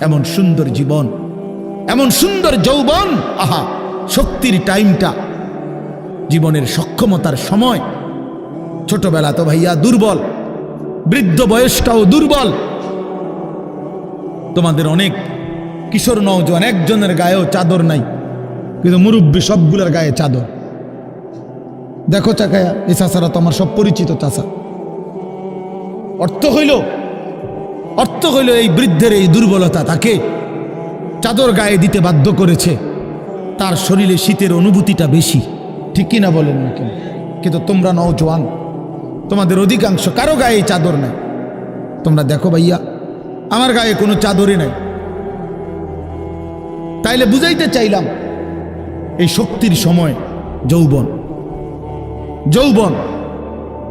এমন সুন্দর জীবন, এমন সুন্দর যৌবন, আহা শক্তির টাইমটা, জীবনের সক্ষমতার সময়। ছোটবেলা তো ভাইয়া দুর্বল, বৃদ্ধ বয়সটাও দুর্বল। তোমাদের অনেক কিশোর নওজোয়ান একজনের গায়েও চাদর নাই, কিন্তু মুরব্বী সবগুলোর গায়ে চাদর। দেখো চাকায়া, এই চাচারা তো আমার সব পরিচিত চাচা। অর্থ হইল এই বৃদ্ধের এই দুর্বলতা তাকে চাদর গায়ে দিতে বাধ্য করেছে। তার শরীরে শীতের অনুভূতিটা বেশি, ঠিক কিনা বলেন না কেন? কিন্তু তোমরা নওজোয়ান, তোমাদের অধিকাংশ কারো গায়ে চাদর নাই। তোমরা দেখো ভাইয়া, আমার গায়ে কোনো চাদরই নাই। তাইলে বুঝাইতে চাইলাম এই শক্তির সময় যৌবন।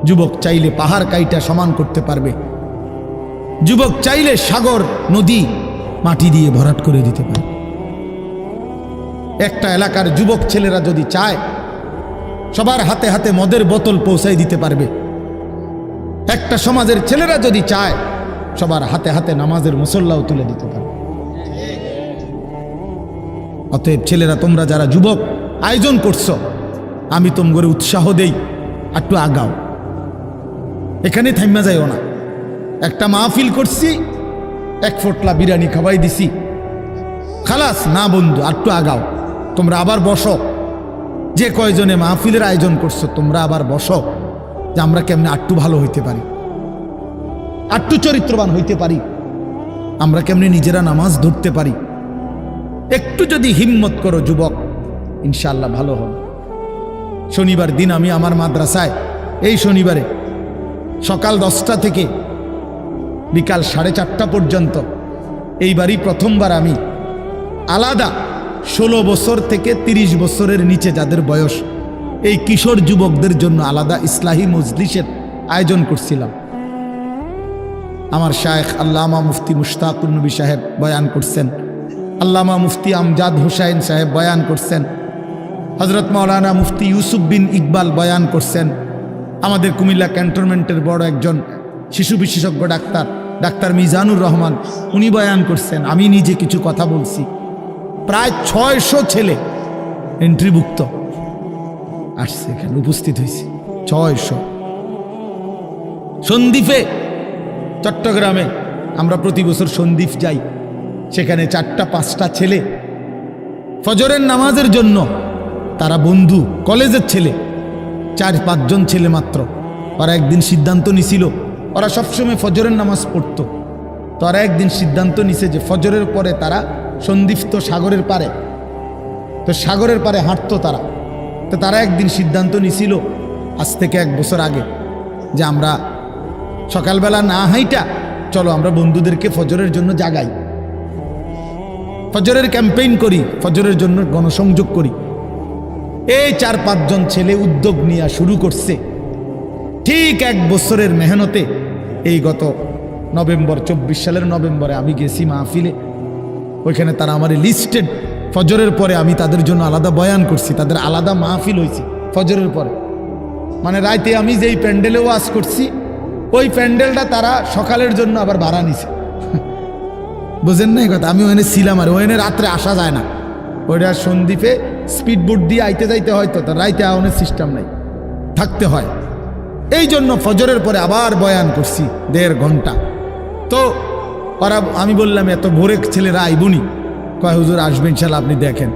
যুবক চাইলে পাহাড় কাইটা সমান করতে পারবে, যুবক চাইলে সাগর নদী মাটি দিয়ে ভরাট করে দিতে পারে। একটা এলাকার যুবক ছেলেরা যদি চায়, সবার হাতে হাতে মদের বোতল পৌঁছাই দিতে পারবে। একটা সমাজের ছেলেরা যদি চায়, সবার হাতে হাতে নামাজের মুসল্লাও তুলে দিতে পারবে। অতএব ছেলেরা, তোমরা যারা যুবক আয়োজন করছো, আমি তোমরা উৎসাহ দেই, একটু আগাও, এখানে থাইমা যাইও না। একটা মাহফিল করছি, এক ফোটলা বিরিয়ানি খাওয়াই দিছি, খালাস না বন্ধু, একটু আগাও। তোমরা আবার বসো, যে কয়জনে মাহফিলের আয়োজন করছো তোমরা আবার বসো, যে আমরা কেমনে আটটু ভালো হইতে পারি, আটটু চরিত্রবান হইতে পারি, আমরা কেমনে নিজেরা নামাজ ধরতে পারি। একটু যদি হিম্মত করো যুবক, ইনশাআল্লাহ ভালো হবে। শনিবার দিন আমি আমার মাদ্রাসায়, এই শনিবারে সকাল 10টা থেকে বিকাল 4:30 পর্যন্ত, এইবারই প্রথমবার আমি আলাদা 16 বছর থেকে 30 বছরের নিচে যাদের বয়স, এই কিশোর যুবকদের জন্য আলাদা ইসলাহি মজলিসের আয়োজন করছিলাম। আমার শায়েখ আল্লামা মুফতি মুশতাকুর নবী সাহেব বয়ান করছেন, আল্লামা মুফতি আমজাদ হুসাইন সাহেব বয়ান করছেন, হজরত মাওলানা মুফতি ইউসুফ বিন ইকবাল বয়ান করছেন, আমাদের কুমিল্লা ক্যান্টনমেন্টের বড় একজন শিশু বিশেষজ্ঞ ডাক্তার মিজানুর রহমান উনি বয়ান করছেন, আমি নিজে কিছু কথা বলছি। প্রায় 600 ছেলে এন্ট্রিভুক্ত আসছে, এখানে উপস্থিত হয়েছে 600। সন্দ্বীপে, চট্টগ্রামে আমরা প্রতি বছর সন্দ্বীপ যাই, সেখানে 4টা-5টা ছেলে ফজরের নামাজের জন্য, তারা বন্ধু কলেজের ছেলে, 4-5 জন ছেলে মাত্র। ওরা একদিন সিদ্ধান্ত নিছিল, ওরা সবসময় ফজরের নামাজ পড়তো, তো ওরা একদিন সিদ্ধান্ত নিছে যে ফজরের পরে তারা সন্দ্বীপ তো সাগরের পারে, তো সাগরের পারে হাঁটতো তারা। তো তারা একদিন সিদ্ধান্ত নিছিল আজ থেকে 1 বছর আগে, যে আমরা সকালবেলা না হাইটা চলো আমরা বন্ধুদেরকে ফজরের জন্য জাগাই, ফজরের ক্যাম্পেইন করি, ফজরের জন্য গণসংযোগ করি। এই 4-5 জন ছেলে উদ্যোগ নিয়ে শুরু করছে। ঠিক 1 বছরের মেহনতে এই গত নভেম্বর, 24 সালের নভেম্বরে আমি গেছি মাহফিলে, ওইখানে তারা আমার লিস্টেড, ফজরের পরে আমি তাদের জন্য আলাদা বয়ান করছি, তাদের আলাদা মাহফিল হয়েছে ফজরের পরে। মানে রাইতে আমি যেই প্যান্ডেলে ওয়াজ করছি, ওই প্যান্ডেলটা তারা সকালের জন্য আবার ভাড়া নিছে। বুঝেন না এই কথা? আমি ওখানে ছিলাম, আর ওখানে রাত্রে আসা যায় না, ওইটা সন্দ্বীপে স্পিড বোট দিয়ে আইতে যাইতে হয়, তো তার রাইতে আওয়ানোর সিস্টেম নাই, থাকতে হয়। এই জন্য ফজরের পরে আবার বয়ান করছি 1.5 ঘন্টা। তো ওরা, আমি বললাম এত ভোরে ছেলেরা আইবনি, কয় হুজুর আসবে ইনশাল্লাহ, আপনি দেখেন।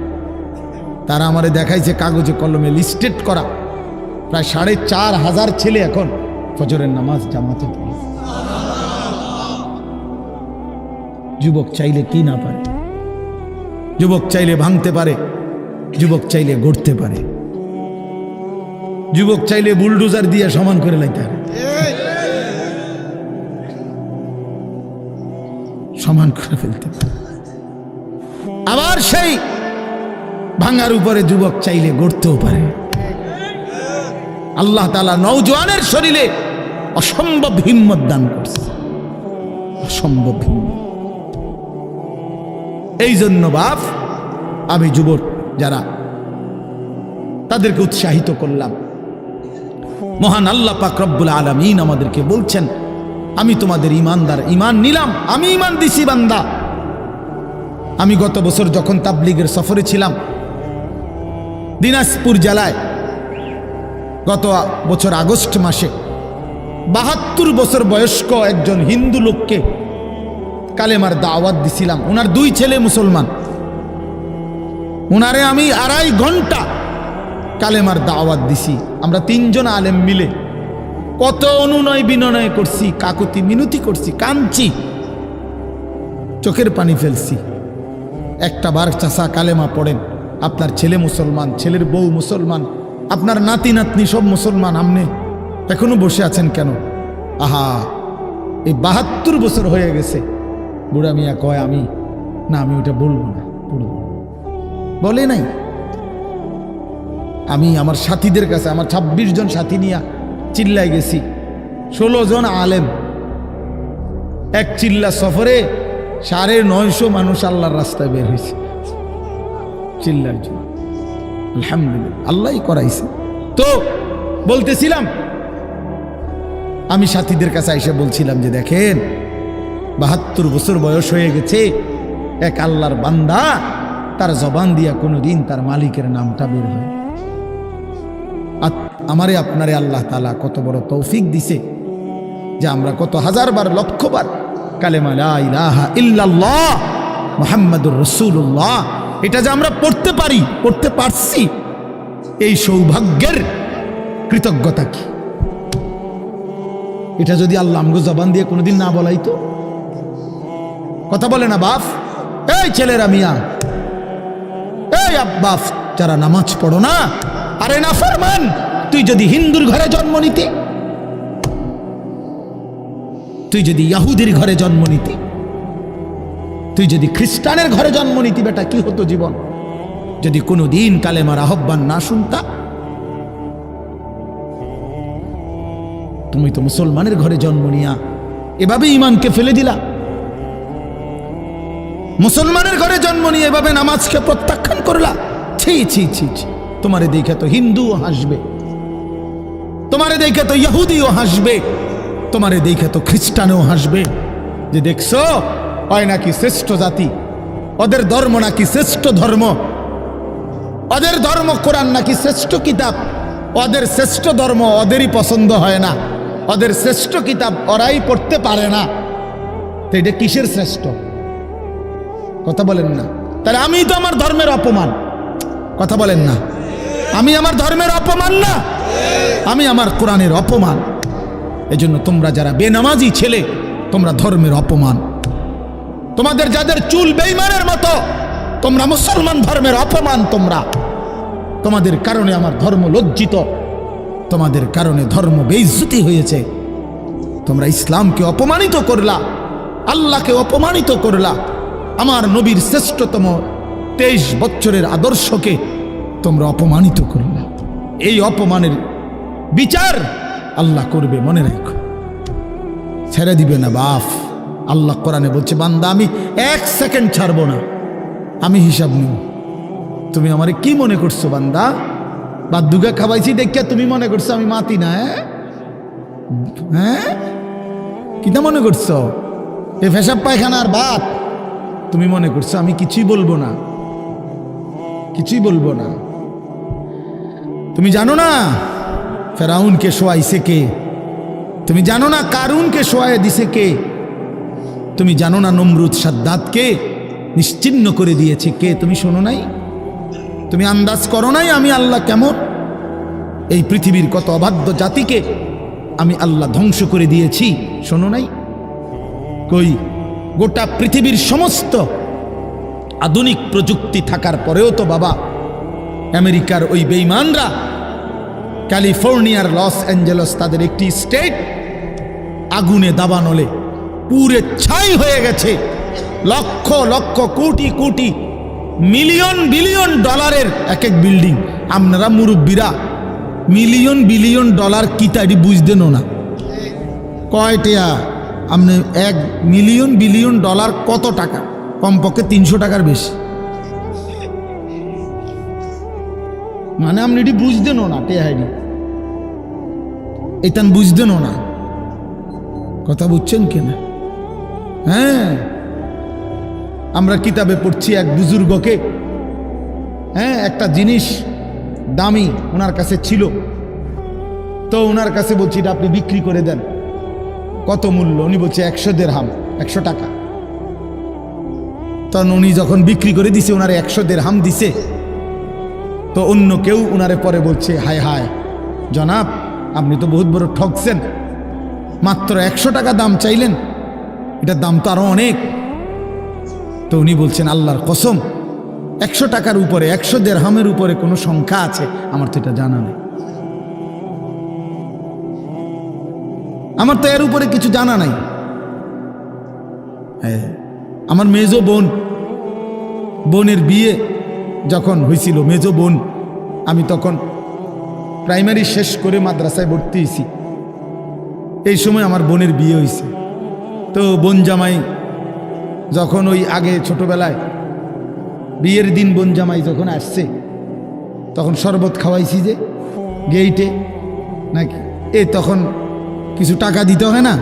তারা আমারে দেখাইছে কাগজে কলমে লিস্টেড করা, প্রায় 4,500 ছেলে এখন ফজরের নামাজ জামাতে পড়ে। যুবক চাইলে কি না পারে, যুবক চাইলে ভাঙতে পারে, যুবক চাইলে গড়তে পারে, যুবক চাইলে বুলডোজার দিয়ে সমান করে লাইতে পারে, সমান করে ফেলতে পারে। আবার সেই ভাঙার উপরে যুবক চাইলে গড়তেও পারে। আল্লাহ তাআলা নওজোয়ানের শরীরে অসম্ভব হিম্মত দান করছে, অসম্ভব হিম্মত। এই জন্য বাপ, আমি যুবক যারা, তাদেরকে উৎসাহিত করলাম। মহান আল্লাহ পাক রব্বুল আলামিন আমাদেরকে বলছেন, আমি তোমাদের ইমানদার, ইমান নিলাম, আমি ইমান দিছি বান্দা, আমি গত বছর যখন তাবলিগের সফরে ছিলাম দিনাজপুর জেলায়, গত বছর আগস্ট মাসে ৭২ বছর বয়স্ক একজন হিন্দু লোককে কালেমার দাওয়াত দিছিলাম। ওনার 2 ছেলে মুসলমান। ওনারে আমি 2.5 ঘন্টা কালেমার দাওয়াত দিছি। আমরা 3 জন আলেম মিলে কত অনুনয় বিনয় করছি, কাকুতি মিনতি করছি, কাঁদছি, চোখের পানি ফেলছি। একটা বার চাচা কালেমা পড়েন, আপনার ছেলে মুসলমান, ছেলের বউ মুসলমান, আপনার নাতি নাতনি সব মুসলমান, আপনি এখনো বসে আছেন কেন? আহা, এই ৭২ বছর হয়ে গেছে। বুড়া মিয়া কয় আমি ওটা বলবো না, পড়বো বলে নাই। আমি আমার সাথীদের কাছে, আমার 26 জন সাথী নিয়ে চিল্লায় গেছি। 16 জন আলেম, এক চিল্লা সফরে 950 মানুষ আল্লাহর রাস্তায় বের হয়েছে চিল্লার জন্য। আলহামদুলিল্লাহ, আল্লাহই করাইছে। তো বলতেছিলাম, আমি সাথীদের কাছে এসে বলছিলাম যে দেখেন ৭২ বছর বয়স হয়ে গেছে, এক আল্লাহর বান্দা, তার জবান দিয়া কোনোদিন তার মালিকের নামটা বের হয়। আমারে আপনারে আল্লাহ তাআলা কত বড় তৌফিক দিছে যে আমরা কত হাজারবার, লক্ষবার কালেমা লা ইলাহা ইল্লাল্লাহ মুহাম্মাদুর রাসূলুল্লাহ এটা যে আমরা পড়তে পারি, পড়তে পারছি, এই সৌভাগ্যের কৃতজ্ঞতা কি? এটা যদি আল্লাহ আমগো জবান দিয়ে কোনোদিন না বলাইতো। কথা বলে না বাপ, এই ছেলেরা মিয়া, এই আব্বাস যারা নামাজ পড়ো না, আরে না ফরমান, তুই যদি হিন্দুর ঘরে জন্ম নিতে, তুই যদি ইহুদির ঘরে জন্ম নিতে, তুই যদি খ্রিস্টানের ঘরে জন্ম নিতি, বেটা কি হতো জীবন যদি কোনোদিন কালেমার আহ্বান না শুনতা? তুমি তো মুসলমানের ঘরে জন্ম নিয়া এভাবে ইমানকে ফেলে দিলা। মুসলমানের ঘরে জন্ম নিয়ে এভাবে নামাজকে প্রত্যাখ্যান করলা। ছি ছি ছি ছি, তোমারে দেখে তো হিন্দুও হাসবে, তোমারে দেখে তো ইহুদিও হাসবে, তোমারে দেখে তো খ্রিস্টানও হাসবে, যে দেখছো হয় নাকি শ্রেষ্ঠ জাতি, ওদের ধর্ম নাকি শ্রেষ্ঠ ধর্ম, ওদের ধর্ম কোরআন নাকি শ্রেষ্ঠ কিতাব, ওদের শ্রেষ্ঠ ধর্ম ওদেরই পছন্দ হয় না, ওদের শ্রেষ্ঠ কিতাব ওরাই পড়তে পারে না। তো এটা কিসের শ্রেষ্ঠ? কথা বলেন না। তাহলে আমি তো আমার ধর্মের অপমান। কথা বলেন না, আমি আমার ধর্মের অপমান না, আমি আমার কোরআনের অপমান। এজন্য তোমরা যারা বেনামাজি ছেলে, তোমরা ধর্মের অপমান। তোমাদের যাদের চুল বেঈমানের মতো, তোমরা মুসলমান ধর্মের অপমান। তোমাদের কারণে আমার ধর্ম লজ্জিত, তোমাদের কারণে ধর্ম বেইজ্জতি হয়েছে। তোমরা ইসলামকে অপমানিত করলা, আল্লাহকে অপমানিত করলা, আমার নবীর শ্রেষ্ঠতম 23 বছরের আদর্শকে তোমরা অপমানিত করলা। এই অপমানের বিচার আল্লাহ করবে, মনে রাখো, ছেড়ে দিবে না বাপ। আল্লাহ কোরআনে বলছে, বান্দা আমি 1 সেকেন্ড ছাড়বো না, আমি হিসাব নিব। তুমি আমারে কি মনে করছো বান্দা? বাদুগা খাওয়াইছি দেখিয়া তুমি মনে করছো আমি মাতি না? হ্যাঁ, কিটা মনে করছো? এ পেশাব পায়খানার ভাত তুমি মনে করছো আমি কিছুই বলবো না, কিছুই বলবো না। তুমি জানো না ফেরাউনকে শোয়াইছে কে? তুমি জানো না কারুনকে শোয়াই দিছে কে? তুমি জানো না নমরুদ সাদ্দাতকে নিশ্চিহ্ন করে দিয়েছে কে? তুমি শোনো নাই? তুমি আন্দাজ করো নাই আমি আল্লাহ কেমন? এই পৃথিবীর কত অবাধ্য জাতিকে আমি আল্লাহ ধ্বংস করে দিয়েছি, শোনো নাই? কই, গোটা পৃথিবীর সমস্ত আধুনিক প্রযুক্তি থাকার পরেও তো বাবা আমেরিকার ওই বেঈমানরা, ক্যালিফোর্নিয়ার লস অ্যাঞ্জেলস তাদের একটি স্টেট আগুনে দাবানলে পুরে ছাই হয়ে গেছে। লক্ষ লক্ষ কোটি কোটি মিলিয়ন বিলিয়ন ডলারের এক এক বিল্ডিং। আপনারা মুরব্বীরা মিলিয়ন বিলিয়ন ডলার কি তাই বুঝতেন না? কয়টা আপনি 1 মিলিয়ন বিলিয়ন ডলার কত টাকা? কমপক্ষে 300 টাকার বেশি। মানে আপনি এটি বুঝতেন না, টেহাইনি এটান বুঝতেন না। কথা বুঝছেন কিনা? হ্যাঁ, আমরা কিতাবে পড়ছি এক বুজুর্গকে, হ্যাঁ, একটা জিনিস দামি ওনার কাছে ছিল, তো ওনার কাছে বলছি এটা আপনি বিক্রি করে দেন। কত মূল্য? উনি বলছে 100 দিরহাম, 100 টাকা। তখন উনি যখন বিক্রি করে দিছে, ওনারে 100 দিরহাম দিছে, তো অন্য কেউ ওনারে পরে বলছে, হায় হায় জনাব, আপনি তো বহুত বড় ঠকছেন, মাত্র 100 টাকা দাম চাইলেন, এটার দাম তো আরো অনেক। তো উনি বলছেন, আল্লাহর কসম, 100 টাকার উপরে, 100 দিরহামের উপরে কোনো সংখ্যা আছে? আমার তো এটা জানা নেই, আমার তো এর উপরে কিছু জানা নাই। হ্যাঁ, আমার মেজো বোনের বিয়ে যখন হয়েছিল, মেজো বোন, আমি তখন প্রাইমারি শেষ করে মাদ্রাসায় ভর্তি হয়েছি, এই সময় আমার বোনের বিয়ে হয়েছে। তো বোন জামাই যখন ওই আগে ছোটবেলায় বিয়ের দিন বোন জামাই যখন আসছে, তখন শরবত খাওয়াইছি যে গেইটে নাকি, তখন কিছু টাকা দিতে হয় না,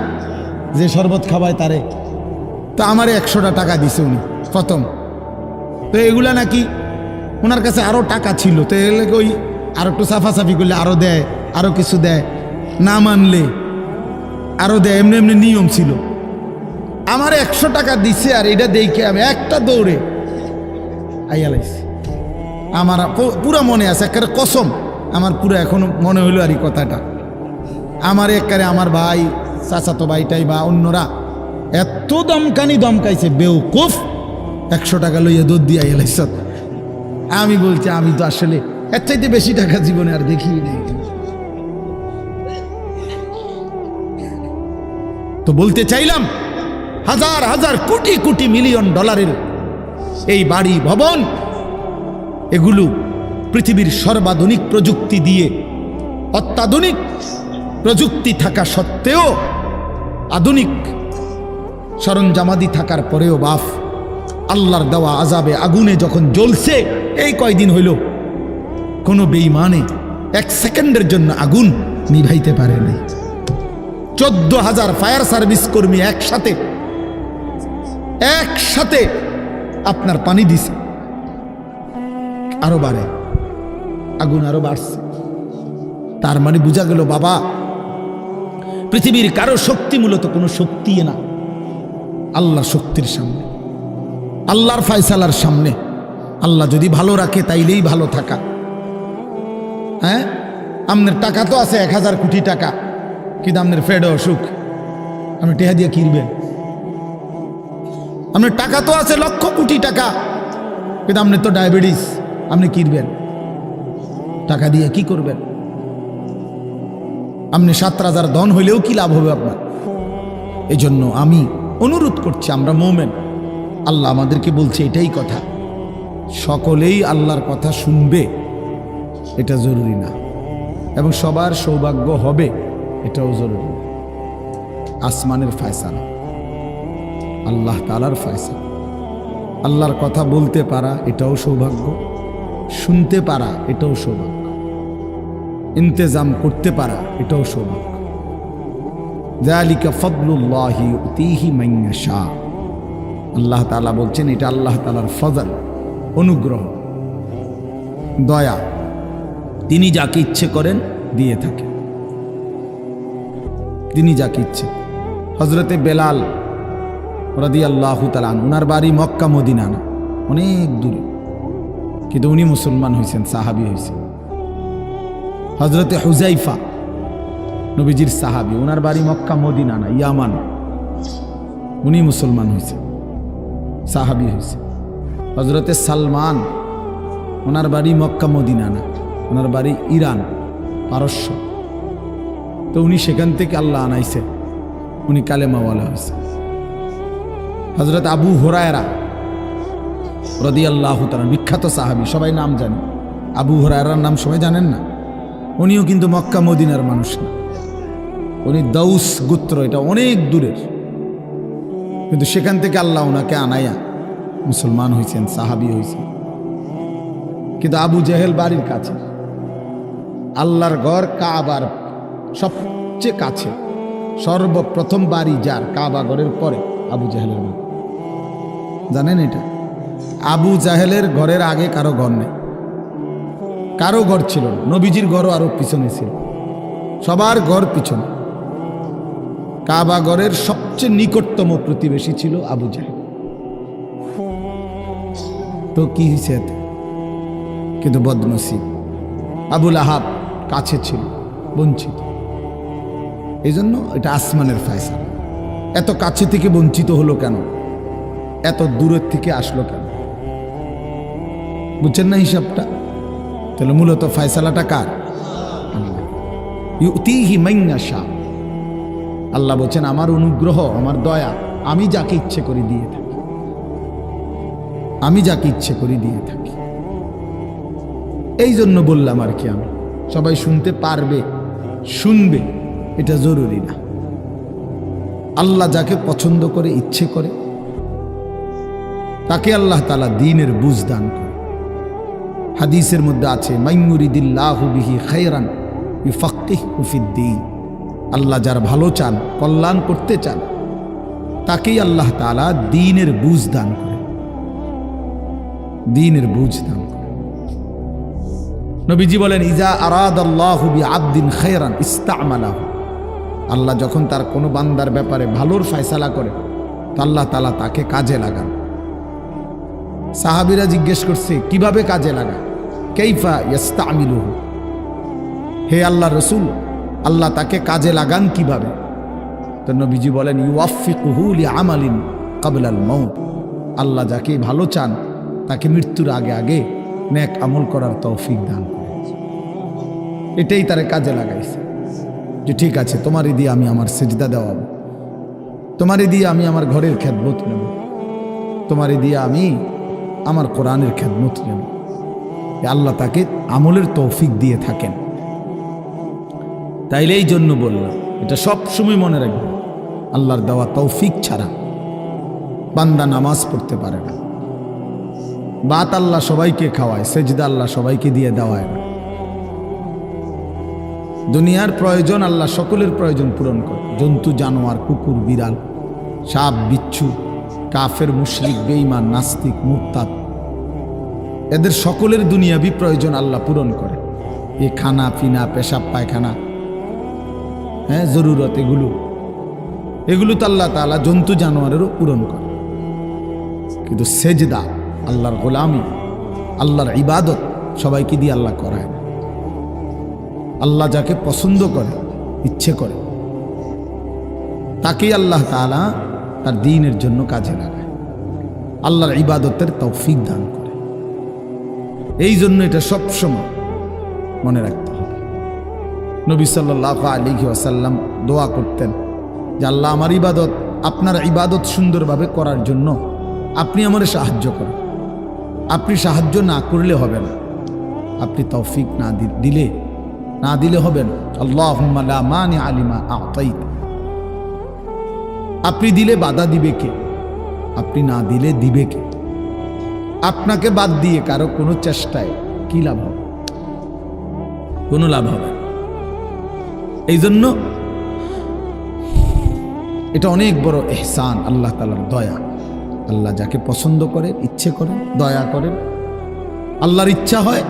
যে শরবত খাওয়ায় তারে। তো আমারে 100টা টাকা দিছে উনি প্রথম। তো এগুলা নাকি ওনার কাছে আরো টাকা ছিল, তো এগুলো ওই আরো একটু সাফাসাফি করলে আরো দেয়, আরো কিছু দেয়, না মানলে আরো দেয়, এমনি এমনি নিয়ম ছিল। আমার 100 টাকা দিছে, আর এটা দেখে আমি একটা দৌড়ে আইয়ালাইছি। আমার পুরা মনে আছে, একেবারে কসম, আমার পুরো এখনো মনে হইলো আর এই কথাটা। আমার একেবারে আমার ভাই, চাচাতো ভাইটাই বা অন্যরা এত দমকাইছে, বেউকুফ, 100 টাকা লইয়া দৌড় দিয়ে আইয়ালাইছ। আমি বলছি, আমি তো আসলে এর চাইতে বেশি টাকা জীবনে আর দেখি নেই। তো বলতে চাইলাম, হাজার হাজার কোটি কোটি মিলিয়ন ডলারের এই বাড়ি ভবন, এগুলো পৃথিবীর সর্বাধুনিক প্রযুক্তি দিয়ে, অত্যাধুনিক প্রযুক্তি থাকা সত্ত্বেও, আধুনিক সরঞ্জামাদি থাকার পরেও বাফ আল্লাহর দেওয়া আযাবে আগুনে যখন জ্বলছে, এই কয়দিন হইল, কোনো বেঈমানে 1 সেকেন্ডের জন্য আগুন নিভাইতে পারে নাই। 14,000 ফায়ার সার্ভিস কর্মী একসাথে আপনার পানি দিছে, আরো বাড়ে, আগুন আরো বাড়ছে। তার মানে বোঝা গেল, বাবা, পৃথিবীর কারো শক্তি মূলত কোনো শক্তি না, আল্লাহর শক্তির সামনে, আল্লাহর ফায়সালার সামনে। আল্লাহ যদি ভালো রাখে তাইলেই ভালো থাকা। হ্যাঁ, আপনার টাকা তো আছে 1000 কোটি টাকা, কিন্তু আপনার ফেডে অসুখ, আপনি টেহা দিয়ে কিনবেন। আপনার টাকা তো আছে লক্ষ কোটি টাকা, কিন্তু আপনার তো ডায়াবেটিস, আপনি কিনবেন টাকা দিয়ে, কি করবেন? আপনি 7 রাজার ধন হইলেও কি লাভ হবে আপনার? এই জন্য আমি অনুরোধ করছি, আমরা মুমিন, আল্লাহ আমাদেরকে বলছে এটাই কথা, সকলেই আল্লাহর কথা শুনবে এটা জরুরি না, এবং সবার সৌভাগ্য হবে এটাও জরুরি না। আসমানের ফয়সালা, আল্লাহ তাআলার ফয়সালা। আল্লাহর কথা বলতে পারা এটাও সৌভাগ্য, শুনতে পারা এটাও সৌভাগ্য, ইন্তেজাম করতে পারা এটাও সৌভাগ্য। যালিকা ফাদলুল্লাহি ইউতিহি মান ইয়াশা। আল্লাহ তাআলা বলছেন, এটা আল্লাহ তাআলার ফজল, অনুগ্রহ, দয়া, তিনি যাকে ইচ্ছে করেন দিয়ে থাকেন, তিনি যাকে ইচ্ছে। হযরতে বেলাল রাদিয়াল্লাহু তাআলা আনহু, ওনার বাড়ি মক্কা মদিনা না, অনেক দূরে, কিন্তু উনি মুসলমান হয়েছেন, সাহাবী হয়েছেন। হযরতে হুযাইফা, নবীজির সাহাবী, ওনার বাড়ি মক্কা মদিনা না, ইয়ামান, উনি মুসলমান হয়েছে, সাহাবী হয়েছে। হযরতে সালমান, ওনার বাড়ি মক্কা মদিনা না, ওনার বাড়ি ইরান, পারস্য, তো উনি সেখান থেকে আল্লাহ আনাইছে, উনি কালেমাওয়ালা হয়েছে। হযরত আবু হুরায়রা রাদিয়াল্লাহু তাআলা, বিখ্যাত সাহাবী, সবাই নাম জানে, আবু হুরায়রার নাম সবাই জানেন না? উনিও কিন্তু মক্কা মদিনার মানুষ না, উনি দাউস গোত্র, এটা অনেক দূরের, কিন্তু সেখান থেকে আল্লাহ ওনাকে আনাইয়া মুসলমান হয়েছেন, সাহাবী হয়েছেন। কিন্তু আবু জেহেল বাড়ির কাছে, আল্লাহর ঘর কাবার সবচেয়ে কাছে, সর্বপ্রথম বাড়ি যার কাবা ঘরের পরে আবু জেহেলের বাড়ি। জানেন এটা? আবু জাহেলের ঘরের আগে কারো ঘর নেই, কারো ঘর ছিল না। নবীজির ঘরও আরো পিছনে ছিল, সবার ঘর পিছনে। কাবা ঘরের সবচেয়ে নিকটতম প্রতিবেশী ছিল আবু জাহেল। তো কি হয়েছে এতে? কিন্তু বদনসিব, আবুল আহাব কাছে ছিল, বঞ্চিত। এই জন্য এটা আসমানের ফয়সালা। এত কাছে থেকে বঞ্চিত হলো কেন? এত দূরের থেকে আসলো কেন? বুঝছেন না হিসাবটা? তাহলে মূলত ফয়সালাটা কার? ইউতিহি মান ইয়াশা। আল্লাহ বলছেন আমার অনুগ্রহ, আমার দয়া আমি যাকে ইচ্ছে করে দিয়ে থাকি, আমি যাকে ইচ্ছে করে দিয়ে থাকি। এই জন্য বললাম আর কি, আমি সবাই শুনতে পারবে, শুনবে এটা জরুরি না। আল্লাহ যাকে পছন্দ করে, ইচ্ছে করে, তাকে আল্লাহ তাআলা দ্বীনের বুঝ দান করে। হাদিসের মধ্যে আছে মাইয়ুরিদিল্লাহু বিহি খায়রান ইউফাক্কিহু ফিদ্দীন। আল্লাহ যার ভালো চান, কল্যাণ করতে চান, তাকেই আল্লাহ তাআলা দ্বীনের বুঝ দান করে, দ্বীনের বুঝ দান করে। নবীজি বলেন ইজা আরাদাল্লাহু বিআবদিন খায়রান ইস্তা'মালাহু। আল্লাহ যখন তার কোনো বান্দার ব্যাপারে ভালোর ফয়সালা করে, তো আল্লাহ তাআলা তাকে কাজে লাগান। সাহাবীরা জিজ্ঞেস করছে কিভাবে কাজে লাগায়? কাইফা ইস্তা'মিলুহু, হে আল্লাহর রাসূল আল্লাহ তাকে কাজে লাগান কিভাবে? তো নবীজি বলেন ইউওয়াফিকুহু লিআমালিন ক্বাবলাল মাউত। আল্লাহ যাকে ভালো চান তাকে মৃত্যুর আগে আগে নেক আমল করার তৌফিক দান করেন। এটাই তারে কাজে লাগাইছে যে ঠিক আছে তোমারই দিয়ে আমি আমার সিজদা দেওয়াবো, তোমারই দিয়ে আমি আমার ঘরের খেদমত নেব, তোমারই দিয়ে আমি আমার কোরআনের খেদমত নেব। আল্লাহ তাকে আমলের তৌফিক দিয়ে থাকেন। তাইলে এই জন্য বললাম, এটা সব সময় মনে রাখবে, আল্লাহর দেওয়া তৌফিক ছাড়া বান্দা নামাজ পড়তে পারে না। বাত আল্লাহ সবাইকে খাওয়ায়, সেজদা আল্লাহ সবাইকে দিয়ে দেওয়ায় না। দুনিয়ার প্রয়োজন আল্লাহ সকলের প্রয়োজন পূরণ করে। জন্তু জানোয়ার, কুকুর বিড়াল, সাপ বিচ্ছু, কাফের মুশরিক বেঈমান নাস্তিক মুরতাদ, এদের সকলের দুনিয়াবি প্রয়োজন আল্লাহ পূরণ করে। এই খানা পিনা, পেশাব পায়খানা, হ্যাঁ জরুরত, এগুলো তো আল্লাহ তাআলা জন্তু জানোয়ারেরও পূরণ করে। কিন্তু সেজদা, আল্লাহর গোলামি, আল্লাহর ইবাদত সবাইকে দিয়ে আল্লাহ করায় না। আল্লাহ যাকে পছন্দ করে, ইচ্ছে করে, তাকেই আল্লাহ তাআলা তার দ্বীনের জন্য কাজে লাগায়, আল্লাহর ইবাদতের তৌফিক দান করে। এই জন্য এটা সবসময় মনে রাখতে হবে। নবী সাল্লাল্লাহু আলাইহি ওয়াসাল্লাম দোয়া করতেন যে আল্লাহ আমার ইবাদত, আপনার ইবাদত সুন্দরভাবে করার জন্য আপনি আমারে সাহায্য করেন। আপনি সাহায্য না করলে হবে না, আপনি তৌফিক না দিলে হবে না। আল্লাহুম্মা লা মানিআ লিমা আ'তাইত। আপনি দিলে বাধা দিবে কে? আপনি না দিলে দিবে কে? আপনাকে বাদ দিয়ে কারো কোনো চেষ্টায় কি লাভ হবে? কোনো লাভ হবে না। এই জন্য এটা অনেক বড় ইহসান, আল্লাহ তাআলার দয়া। আল্লাহ যাকে পছন্দ করে, ইচ্ছে করে, দয়া করেন, আল্লাহর ইচ্ছা হয়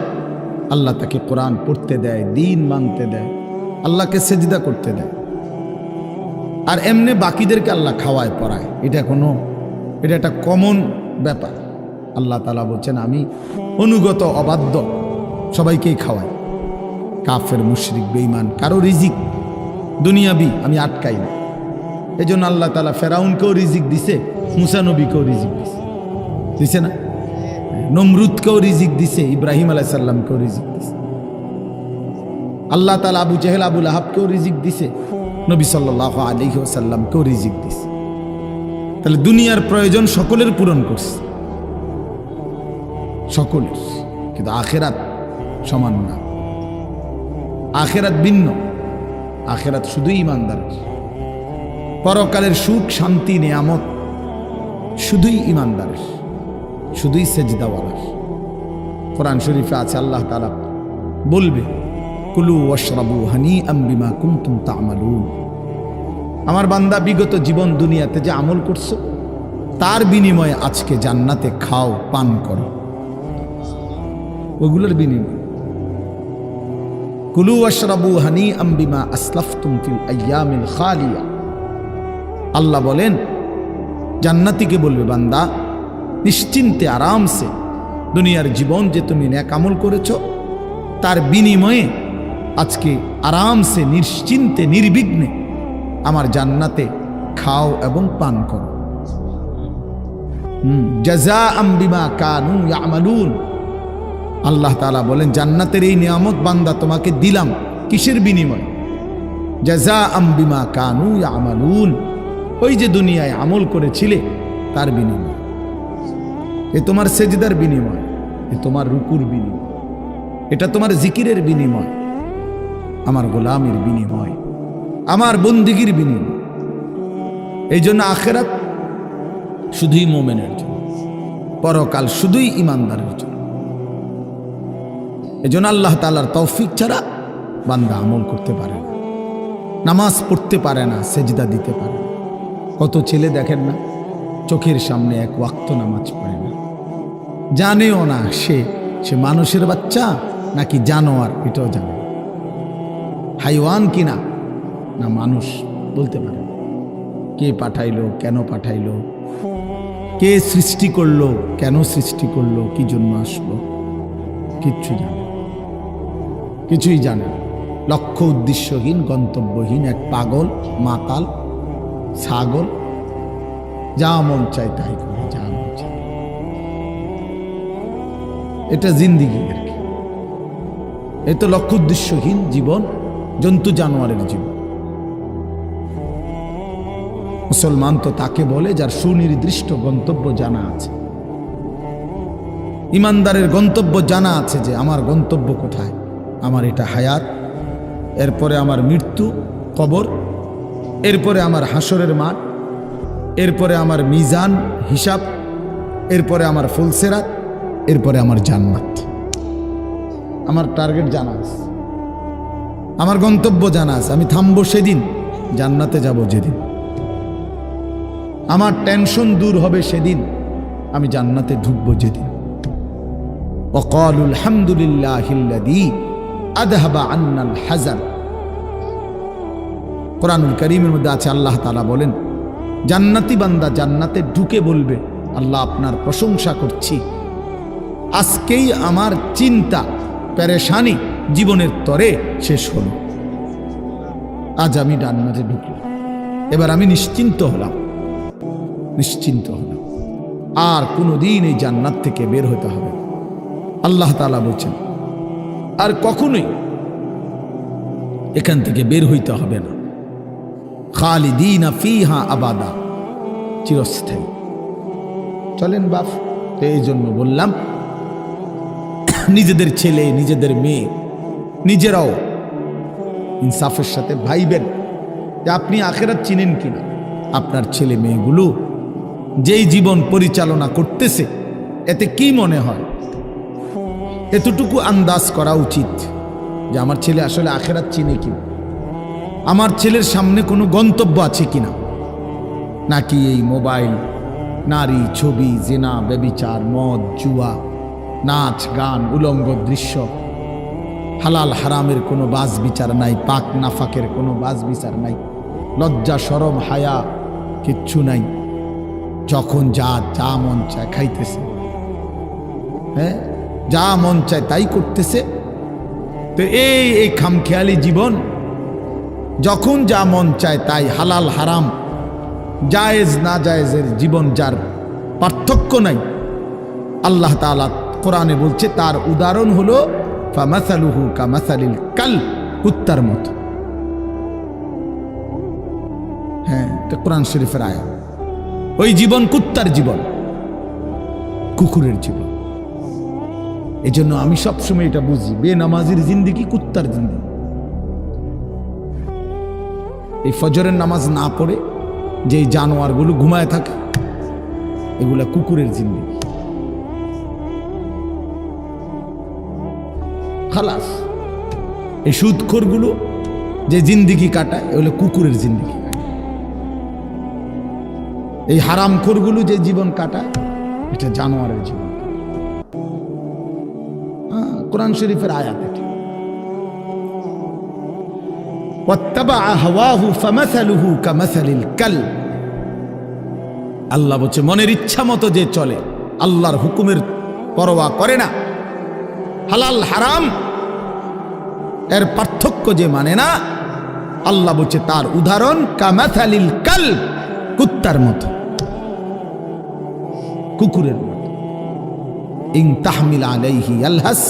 আল্লাহ তাকে কোরআন পড়তে দেয়, দ্বীন মানতে দেয়, আল্লাহকে সেজদা করতে দেয়। আর এমনি বাকিদেরকে আল্লাহ খাওয়ায় পড়ায়, এটা একটা কমন ব্যাপার। আল্লাহ তাআলা বলছেন আমি অনুগত অবাধ্য সবাইকেই খাওয়াই। কাফের মুশরিক বেঈমান কারো রিজিক দুনিয়াবি আমি আটকাই না। এই জন্য আল্লাহ তাআলা ফেরাউনকেও রিজিক দিছে, মুসা নবীকেও রিজিক দিছে না? নমরুদকেও রিজিক দিছে, ইব্রাহিম আলাইহিস সালামকেও রিজিক দিছে। আল্লাহ তাআলা আবু জেহেল আবুল আহাবকেও রিজিক দিছে, নবী সাল্লাল্লাহু আলাইহি ওয়াসাল্লামকেও রিজিক দিছে। তাহলে দুনিয়ার প্রয়োজন সকলের পূরণ করছে, সকলের। কিন্তু আখিরাত সমান না, আখিরাত ভিন্ন। আখিরাত শুধুই ইমানদারের। পরকালের সুখ শান্তি নিয়ামত শুধুই ইমানদারের, শুধুই সেজদাওয়ালার। কোরআন শরীফে আছে আল্লাহ তাআলা বলবে কুলু ওয়াশরাবু হানিআম বিমা কুনতুম তা'মালুন। আমার বান্দা বিগত জীবন দুনিয়াতে যে আমল করছো তার বিনিময়ে আজকে জান্নাতে খাও, পান করো, ওগুলোর বিনিময়। কুলু ওয়াশরাবু হানিআম বিমা আসলাফতুম ফিল আইয়ামিল খালিয়া। আল্লাহ বলেন, জান্নাতীকে বলবে, বান্দা নিশ্চিন্তে আরামসে দুনিয়ার জীবন যে তুমি নেক আমল করেছো তার বিনিময়ে আজকে আরামসে নিশ্চিন্তে নির্বিঘ্নে আমার জান্নাতে খাও এবং পান করো। জাযাআম বিমা কানু ইয়ামালুন। আল্লাহ তাআলা বলেন, জান্নাতের এই নিয়ামত বান্দা তোমাকে দিলাম কিসের বিনিময়? জাযাআম বিমা কানু ইয়ামালুন, ওই যে দুনিয়ায় আমল করেছিলে তার বিনিময়। এ তোমার সেজদার বিনিময়, এ তোমার রুকুর বিনিময়, এটা তোমার জিকিরের বিনিময়, আমার গোলামের বিনিময়, আমার বন্দিগির বিনিময়। এই জন্য আখিরাত শুধুই মোমেনের জন্য, পরকাল শুধুই ইমানদারের জন্য। এই জন্য আল্লাহ তাআলার তৌফিক ছাড়া বান্দা আমল করতে পারে না, নামাজ পড়তে পারে না, সেজদা দিতে পারে না। কত ছেলে দেখেন না, চোখের সামনে এক ওয়াক্ত নামাজ পড়ে না, জানেও না সে মানুষের বাচ্চা নাকি জানোয়ার, এটাও জানে না। হাইওয়ান কিনা না মানুষ বলতে পারে না। কে পাঠাইলো, কেন পাঠাইলো, কে সৃষ্টি করলো, কেন সৃষ্টি করলো, কি জন্য আসলো, কিচ্ছু জানে না, কিছুই জানে না। লক্ষ্য উদ্দেশ্যহীন, গন্তব্যহীন এক পাগল, মাতাল, ছাগল, যা মন চায় তাই করে, যা মন চায়। এটা জিন্দিগি আর কি। এ তো লক্ষ্য উদ্দেশ্যহীন জীবন, জন্তু জানোয়ারের জীবন। মুসলমান তো তাকে বলে যার সুনির্দিষ্ট গন্তব্য জানা আছে। ইমানদারের গন্তব্য জানা আছে যে আমার গন্তব্য কোথায়, আমার এটা হায়াত, এরপরে আমার মৃত্যু, কবর, এরপরে আমার হাসরের মাঠ, এরপরে আমার মিজান হিসাব, এরপরে আমার ফুলসেরাত, এরপরে আমার জান্নাত। আমার টার্গেট জানা আছে, আমার গন্তব্য জানা আছে। আমি থামবো সেদিন, জান্নাতে যাব যেদিন। আমার টেনশন দূর হবে সেদিন, আমি জান্নাতে ঢুকবো যেদিন। ওয়াকালুল হামদুলিল্লাহিল্লাযী আযহাবা আন্নাল হাযান। কোরআনুল কারীমের মধ্যে আছে, আল্লাহ তাআলা বলেন, জান্নাতি বান্দা জান্নাতে ঢুকে বলবে, আল্লাহ আপনার প্রশংসা করছি, আজকেই আমার চিন্তা পেরেশানি জীবনের তরে শেষ হলো। আজ আমি জান্নাতে ঢুকলাম, এবার আমি নিশ্চিন্ত হলাম, নিশ্চিন্ত হলাম, আর কোনোদিন এই জান্নাত থেকে বের হতে হবে না। আল্লাহ তাআলা বলছেন, আর কখনোই এখান থেকে বের হইতে হবে না। খালিদিনা ফিহা আবাদা, চিরস্থায়ী। চলেন বাপ, তো এই জন্য বললাম, নিজেদের ছেলে, নিজেদের মেয়ে, নিজেরাও ইনসাফের সাথে ভাইবেন যে আপনি আখিরাত চিনেন কিনা। আপনার ছেলে মেয়েগুলো যেই জীবন পরিচালনা করতেছে, এতে কি মনে হয়, এতটুকু আন্দাজ করা উচিত যে আমার ছেলে আসলে আখিরাত চিনে কিনা, আমার ছেলের সামনে কোনো গন্তব্য আছে কিনা, নাকি এই মোবাইল, নারী, ছবি, জিনা, ব্যভিচার, মদ, জুয়া, নাচ, গান, উলঙ্গ দৃশ্য, হালাল হারামের কোনো বাজ বিচার নাই, পাক নাফাকের কোনো বাজ বিচার নাই, লজ্জা শরম হায়া কিচ্ছু নাই। যখন যা মন চায় খাইতেছে, হ্যাঁ, যা মন চায় তাই করতেছে। তো এই খামখেয়ালি জীবন, যখন যা মন চায় তাই, হালাল হারাম, জায়েজ না জায়েজের জীবন, যার পার্থক্য নাই। আল্লাহ তাআলা কোরআনে বলছে, তার উদাহরণ হলো ফামাসালুহু কামাসালিল কাল, কুত্তার মতো। হ্যাঁ, এটা কোরআন শরীফের আয়াত। ওই জীবন কুত্তার জীবন, কুকুরের জীবন। এই জন্য আমি সবসময় এটা বুঝি, বেনামাজির জিন্দেগি কুত্তার জিন্দেগি। এই ফজরের নামাজ না পড়ে যে জানোয়ারগুলো ঘুমায় থাকে, এগুলা কুকুরের জিন্দেগি। খালাস। এই সুদখোরগুলো যে জিন্দেগি কাটায়, এগুলো কুকুরের জিন্দেগি। এই হারামখোরগুলো যে জীবন কাটায় এটা জানোয়ারের জীবন। কোরআন শরীফের আয়াত এটা। ওয়াত্তাবাআ হাওয়াহু ফামাসালুহু কামাসালিল কালব। আল্লাহ বলছে মনের ইচ্ছা মতো যে চলে, আল্লাহর হুকুমের পরোয়া করে না, হালাল হারাম এর পার্থক্য যে মানে না, আল্লাহ বলছে তার উদাহরণ কামাসালিল কালব, কুত্তার মতো, কুকুরের মতো। ইন তাহমিল আলাইহি ইয়ালহাস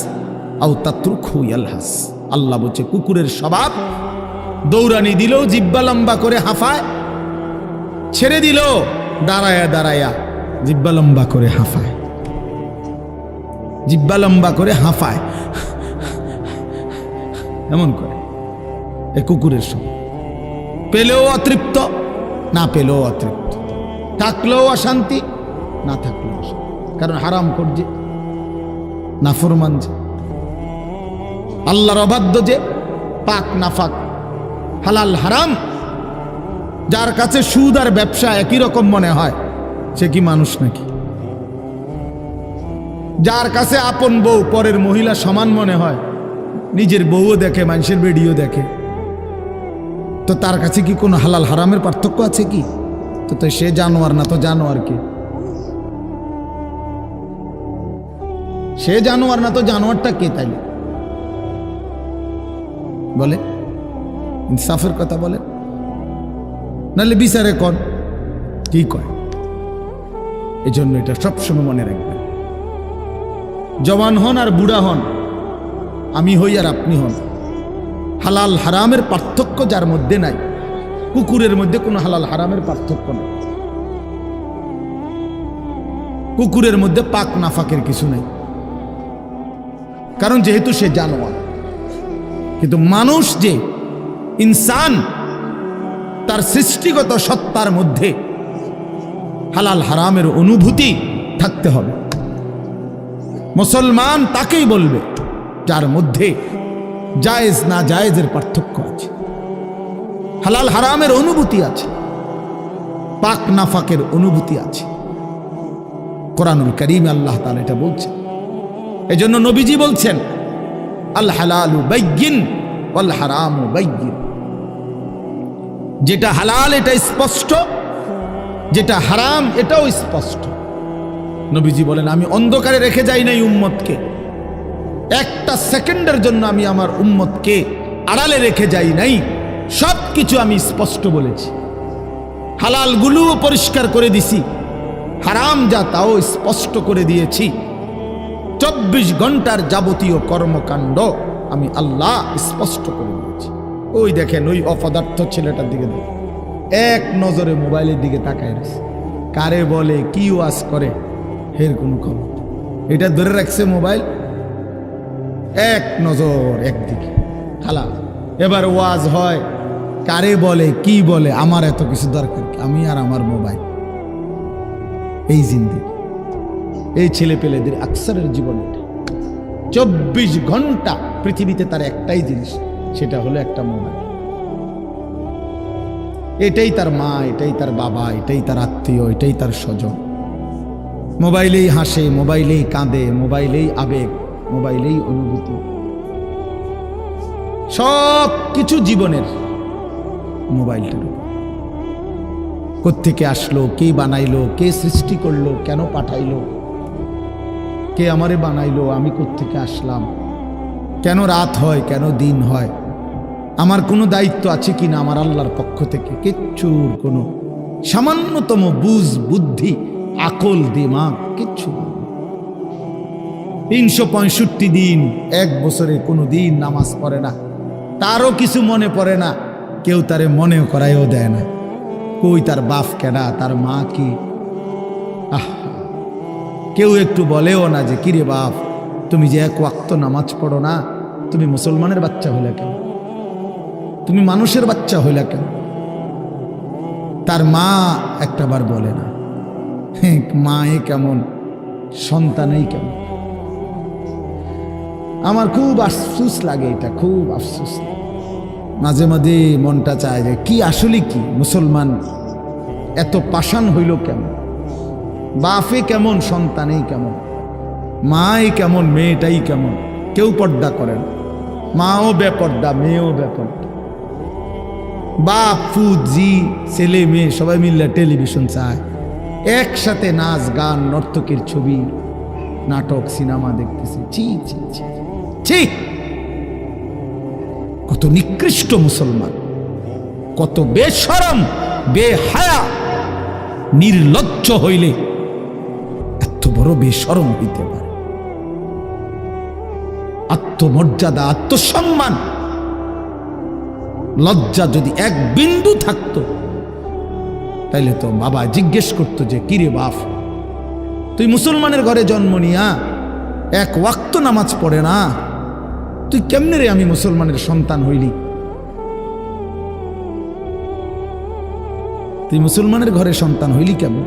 আও তাতরুকহু ইয়ালহাস। আল্লাহ বলছে কুকুরের স্বভাব, দৌড়ানি দিল জিব্বা লম্বা করে হাঁফায়, ছেড়ে দিল দাঁড়ায়া দাঁড়ায়া জিব্বা লম্বা করে হাঁফায়, জিব্বা লম্বা করে হাঁফায়, এমন করে। এ কুকুরের স্বভাব। পেলেও অতৃপ্ত, না পেলেও অতৃপ্ত, থাকলেও অশান্তি, না থাকলেও অশান্তি। কারণ হারাম করছে, নাফরমান যে, আল্লাহর অবাধ্য যে, পাক নাফাক, হালাল হারাম। যার কাছে সুদ আর ব্যবসা একই রকম মনে হয় সে কি মানুষ নাকি? যার কাছে আপন বউ পরের মহিলা সমান মনে হয়, নিজের বউও দেখে, মানুষের ভিডিও দেখে, তো তার কাছে কি কোনো হালাল হারামের পার্থক্য আছে কি? তো সে জানোয়ার না তো জানোয়ার কে? সে জানোয়ার না তো জানোয়ারটা কে? তাইলে বলে ইনসাফের কথা বলে, নাহলে বিচারে কর কি কয়। এই জন্য এটা সবসময় মনে রাখবেন, জওয়ান হন আর বুড়া হন, আমি হই আর আপনি হন, হালাল হারামের পার্থক্য যার মধ্যে নাই, কুকুরের মধ্যে কোনো হালাল হারামের পার্থক্য নেই, কুকুরের মধ্যে পাক নাফাকের কিছু নেই, কারণ যেহেতু সে জানোয়ার। কিন্তু মানুষ যে ইনসান, তার সৃষ্টিগত সত্তার মধ্যে হালাল হারামের অনুভূতি থাকতে হবে। মুসলমান তাকেই বলবে যার মধ্যে জায়েজ না জায়েজের পার্থক্য আছে, হালাল হারামের অনুভূতি আছে, পাক নাফাকের অনুভূতি আছে। কোরআনুল কারীমে আল্লাহ তাআলা এটা বলছেন। এজন্য নবীজি বলছেন আল হালালু বাইয়িন ওয়াল হারামু বাইয়িন। যেটা হালাল এটা স্পষ্ট, যেটা হারাম এটাও স্পষ্ট। নবীজি বলেন আমি অন্ধকারে রেখে যাই নাই উম্মতকে, একটা সেকেন্ডের জন্য আমি আমার উম্মতকে আড়ালে রেখে যাই নাই, সব কিছু আমি স্পষ্ট বলেছি। হালালগুলোও পরিষ্কার করে দিছি, হারাম যা তাও স্পষ্ট করে দিয়েছি। 24 ঘন্টার যাবতীয় কর্মকাণ্ড আমি আল্লাহ স্পষ্ট করে দিয়েছি। ওই দেখেন ওই অপদার্থ ছেলেটার দিকে দেখেন, এক নজরে মোবাইলের দিকে তাকায় রয়েছে, কারে বলে কি ওয়াজ করে এর কোনো খবর। এটা ধরে রাখছে মোবাইল, এক নজর একদিকে খালা। এবার ওয়াজ হয়, কারে বলে কি বলে, আমার এত কিছু দরকার, আমি আর আমার মোবাইল। এই জিন্দেগি, এই ছেলে পেলেদের আকসারের জীবন এটা। 24 ঘন্টা পৃথিবীতে তার একটাই জিনিস, সেটা হলো একটা মোবাইল। এটাই তার মা, এটাই তার বাবা, এটাই তার আত্মীয়, এটাই তার স্বজন। মোবাইলেই হাসে, মোবাইলেই কাঁদে, মোবাইলেই আবেগ, মোবাইলেই অনুভূতি, সব কিছু জীবনের মোবাইলটার উপর। কোত্থেকে আসলো, কে বানাইলো, কে সৃষ্টি করলো, কেন পাঠাইলো, কে আমারে বানাইলো, আমি কোত্থেকে আসলাম, কেন রাত হয়, কেন দিন হয়, আমার কোনো দায়িত্ব আছে কিনা আমার আল্লাহর পক্ষ থেকে, কিচ্ছুর কোনো সামান্যতম বুঝ বুদ্ধি আকল দিমাগ কিচ্ছু। 365 দিন, এক বছরে কোনো দিন নামাজ পড়ে না, তারও কিছু মনে পড়ে না, কেউ তারে মনে করাইও দেয় না। কই তার বাপ কেনা, তার মা কি, কেউ একটু বলেও না যে কিরে বাপ তুমি যে এক ওয়াক্ত নামাজ পড়ো না, তুমি মুসলমানের বাচ্চা হইলা কেন, তুমি মানুষের বাচ্চা হইলা কেন। তার মা একটাবার বলে না, মায়ে কেমন, সন্তানেই কেমন। আমার খুব আফসোস লাগে, এটা খুব আফসোস লাগে। মাঝে মাঝে মনটা চায় যে কি আসলে কি মুসলমান এত পাষাণ হইল কেমন? বাপে কেমন, সন্তানেই কেমন, মাই কেমন, মেয়েটাই কেমন। কেউ পর্দা করেন, মাও বেপর্দা, মেয়েও বেপর্দা। বাপ ফুত জি ছেলে মেয়ে সবাই মিললে টেলিভিশন চায়, একসাথে নাচ গান নর্তকের ছবি নাটক সিনেমা দেখতেছে। ছি ছি ছি ছি, কত নিকৃষ্ট মুসলমান, কত বেশরম বেহায়া নির্লজ্জ হইলে এত বড় বেশরম হইতে পারে? আত্মমর্যাদা, আত্মসম্মান, লজ্জা যদি এক বিন্দু থাকতো তাইলে তো বাবা জিজ্ঞেস করতো যে কিরে বাপ, তুই মুসলমানের ঘরে জন্ম নিয়া এক ওয়াক্ত নামাজ পড়ে না, তুই কেমনে রে আমি মুসলমানের সন্তান হইলি? তুই মুসলমানের ঘরে সন্তান হইলি কেমন?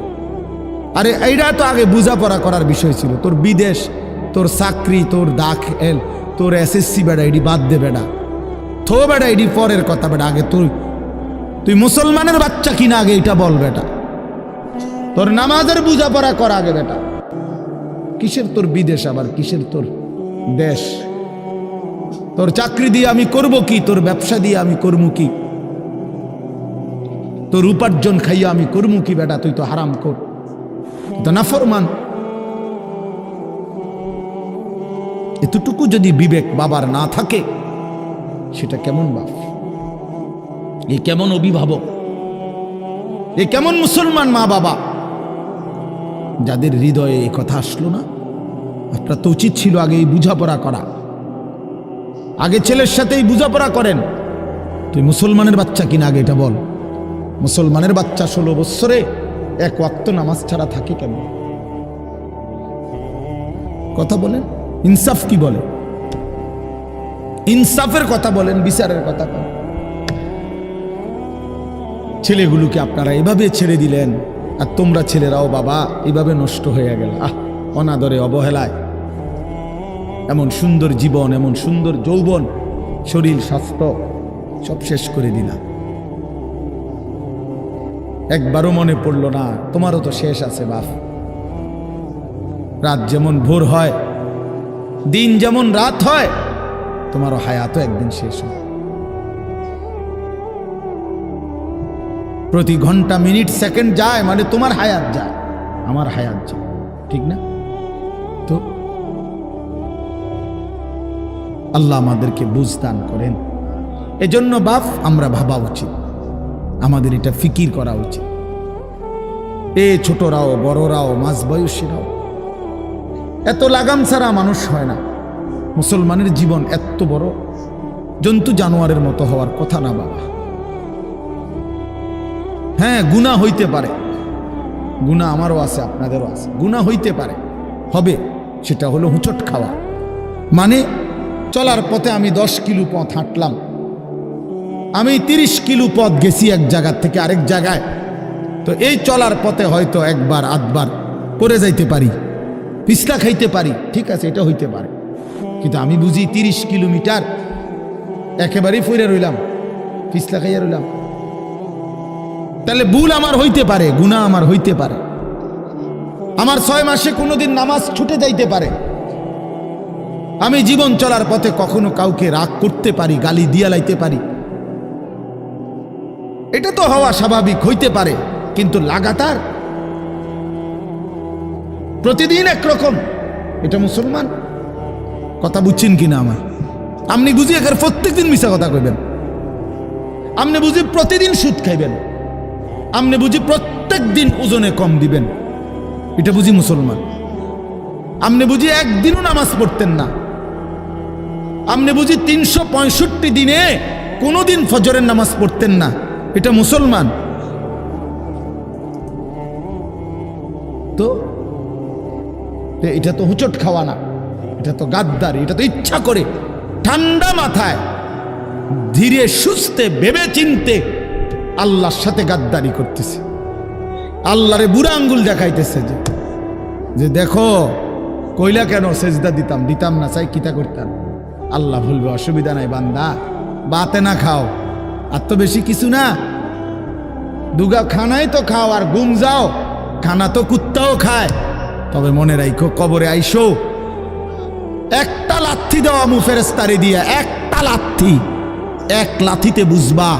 আরে এইটা তো আগে বোঝাপড়া করার বিষয় ছিল। তোর বিদেশ, তোর চাকরি, তোর দাখিল, তোর এসএসসি বেড়া এডি বাদ দে বেড়া, থো বেড়া এডি পরের কথা বেড়া। আগে তুই মুসলমানের বাচ্চা কিনা আগে এটা বল বেটা। তোর নামাজের বোঝাপড়া কর আগে বেটা। কিসের তোর বিদেশ, আবার কিসের তোর দেশ? তোর চাকরি দিয়ে আমি করব কি? তোর ব্যবসা দিয়ে আমি করবো কি? তোর উপার্জন খাইয়া আমি করবো কি বেটা? তুই তো হারাম কর, তো নাফরমান। এতটুকু যদি বিবেক বাবার না থাকে, সেটা কেমন বাপ? এ কেমন অভিভাবক? এ কেমন মুসলমান মা বাবা যাদের হৃদয়ে এই কথা আসলো না? আপনার তো উচিত ছিল আগে এই বুঝাপড়া করা। আগে ছেলের সাথেই বুঝাপড়া করেন। তুই মুসলমানের বাচ্চা কিনা আগে এটা বল। মুসলমানের বাচ্চা 16 বৎসরে এক ওয়াক্ত নামাজ ছাড়া থাকে কেন? কথা বলেন, ইনসাফ কি বলে? ইনসাফের কথা বলেন, বিচারের কথা বলেন। ছেলেগুলোকে আপনারা এভাবে ছেড়ে দিলেন, আর তোমরা ছেলেরাও বাবা এভাবে নষ্ট হয়ে গেল। অনাদরে, অবহেলায় এমন সুন্দর জীবন, এমন সুন্দর যৌবন, শরীর স্বাস্থ্য সব শেষ করে দিলাম। একবারও মনে পড়লো না তোমারও তো শেষ আছে বাপ। রাত যেমন ভোর হয়, দিন যেমন রাত হয়, তোমারও হায়াতও একদিন শেষ হয়। প্রতি ঘন্টা, মিনিট, সেকেন্ড যায় মানে তোমার হায়াত যায়, আমার হায়াত যায়, ঠিক না? তো আল্লাহ আমাদেরকে বুঝ দান করেন। এজন্য বাপ আমরা ভাবা উচিত, আমাদের এটা ফিকির করা উচিত। ছোটরাও, বড়রাও, মাঝ বয়সীরাও, এত লাগাম ছাড়া মানুষ হয় না। মুসলমানের জীবন এত বড় জন্তু জানোয়ারের মতো হওয়ার কথা না বাবা। হ্যাঁ, গুনাহ হইতে পারে, গুনাহ আমারও আছে, আপনাদেরও আছে, গুনাহ হইতে পারে, হবে। সেটা হলো হুঁচট খাওয়া। মানে চলার পথে আমি 10 কিলো পথ হাঁটলাম, আমি 30 কিলো পথ গেছি এক জায়গা থেকে আরেক জায়গায়। তো এই চলার পথে হয়তো একবার আধবার পড়ে যাইতে পারি, পিছলা খাইতে পারি, ঠিক আছে, এটা হইতে পারে। কিন্তু আমি বুঝি 30 কিলোমিটার একেবারেই ফিরে রইলাম, পিছলা খাইয়া রইলাম, তাহলে ভুল আমার হইতে পারে, গুনাহ আমার হইতে পারে। আমার 6 মাসে কোনোদিন নামাজ ছুটে যাইতে পারে। আমি জীবন চলার পথে কখনো কাউকে রাগ করতে পারি, গালি দিয়া লাইতে পারি, এটা তো হওয়া স্বাভাবিক, হইতে পারে। কিন্তু লাগাতার প্রতিদিন একরকম, এটা মুসলমান? কথা বুঝছেন কিনা আমার? আপনি বুঝি এখানে প্রত্যেকদিন মিশা কথা কইবেন, আপনি বুঝি প্রতিদিন সুদ খাইবেন, আপনি বুঝি প্রত্যেক দিন ওজনে কম দিবেন, এটা বুঝি মুসলমান? আপনি বুঝি একদিনও নামাজ পড়তেন না, আপনি বুঝি 365 দিনে কোনোদিন ফজরের নামাজ পড়তেন না, এটা মুসলমান? তো এটা তো হুচট খাওয়া না, এটা তো গাদ্দারি, এটা তো ইচ্ছা করে ঠান্ডা মাথায় ধীরে সুস্থে ভেবে চিনতে আল্লাহর সাথে গাদ্দারি করতেছে, আল্লাহরে বুড়া আঙ্গুল দেখাইতেছে যে দেখো কইলা কেন সেজদা দিতাম না, চাই কিতা করতাম। আল্লাহ বলবে অসুবিধা নাই বান্দা, বাতে না খাও, আর তো বেশি কিছু না, দুগা খানাই তো খাও আর ঘুম যাও, খানা তো কুত্তাও খায়। তবে মনে রাখো কবরে আইসো একটা লাথি দেওয়া মু ফেরেস্তারে দিয়া, একটা লাথি, এক লাথিতে বুঝবা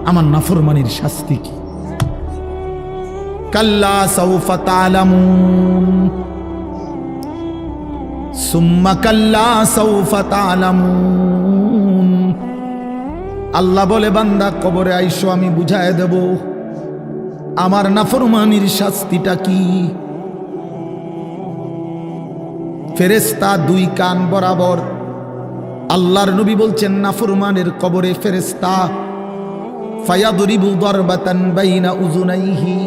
আমার নাফরমানির শাস্তি কি। কাল্লা সাউফা তা'লামুন সুম্মা কাল্লা সাউফা তা'লামুন। আল্লাহ বলে বান্দা কবরে আইসো, আমি বুঝায় দেব আমার নাফরমানির শাস্তিটা কি। ফেরেশতা দুই কান বরাবর। আল্লাহর নবী বলছেন নাফরমানের কবরে ফেরেশতা ফায়াদরিবু দারবাতান বাইনা উযুনাইহি,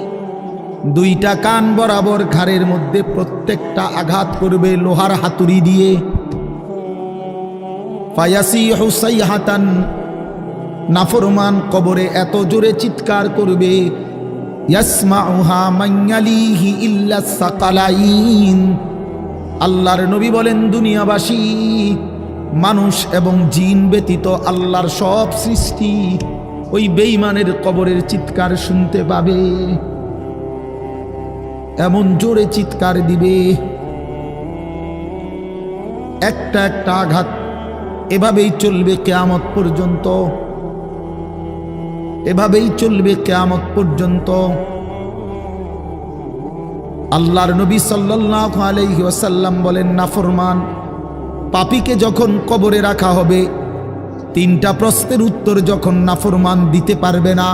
দুইটা কান বরাবর ঘাড়ের মধ্যে প্রত্যেকটা আঘাত করবে লোহার হাতুড়ি দিয়ে। ফায়াসিহু সাইহাতান, নাফরমান কবরে এত জোরে চিৎকার করবে ইয়াসমাউহা মান ইয়ালিহি ইল্লা সাকালাইন। আল্লাহর নবী বলেন দুনিয়াবাসী মানুষ এবং জিন ব্যতীত আল্লাহর সব সৃষ্টি ওই বেঈমানের কবরের চিৎকার শুনতে পাবে, এমন জোরে চিৎকার দিবে। একটা একটা আঘাত এভাবেই চলবে কিয়ামত পর্যন্ত, এভাবেই চলবে কিয়ামত পর্যন্ত। আল্লাহর নবী সাল্লাল্লাহু আলাইহি ওয়াসাল্লাম বলেন নাফরমান পাপীকে যখন কবরে রাখা হবে, তিনটা প্রশ্নের উত্তর যখন নাফরমান দিতে পারবে না,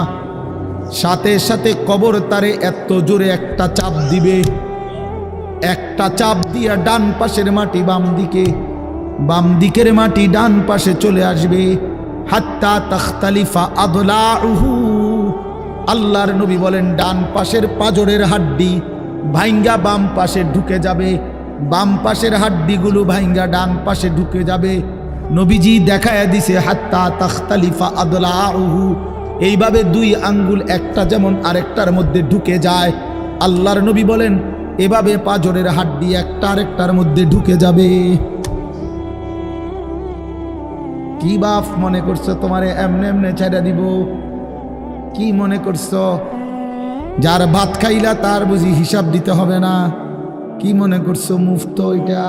সাথে সাথে কবর তারে এত জোরে একটা চাপ দিবে, একটা চাপ দিয়া ডান পাশের মাটি বাম দিকে, বাম দিকের মাটি ডান পাশে চলে আসবে। হাত্তা তাখতালিফা আদলাউহু, আল্লাহর নবী বলেন ডান পাশের পাঁজরের হাড্ডি ভাইঙ্গা বাম পাশে ঢুকে যাবে, বাম পাশের হাড্ডিগুলো ভাইঙ্গা ডান পাশে ঢুকে যাবে। নবীজি দেখায়া দিছে হাত্তা তাখতালিফা আদলাউহু, এইভাবে দুই আঙ্গুল একটা যেমন আরেকটার মধ্যে ঢুকে যায়, আল্লাহর নবী বলেন এভাবে পাঁজরের হাড্ডি একটা আরেকটার মধ্যে ঢুকে যাবে। কি বাপ মনে করছো তোমারে এমনে এমনে ছেড়ে দিব? কি মনে করছো যার ভাত খাইলা তার বুঝি হিসাব দিতে হবে না? কি মনে করছো মুফত এটা?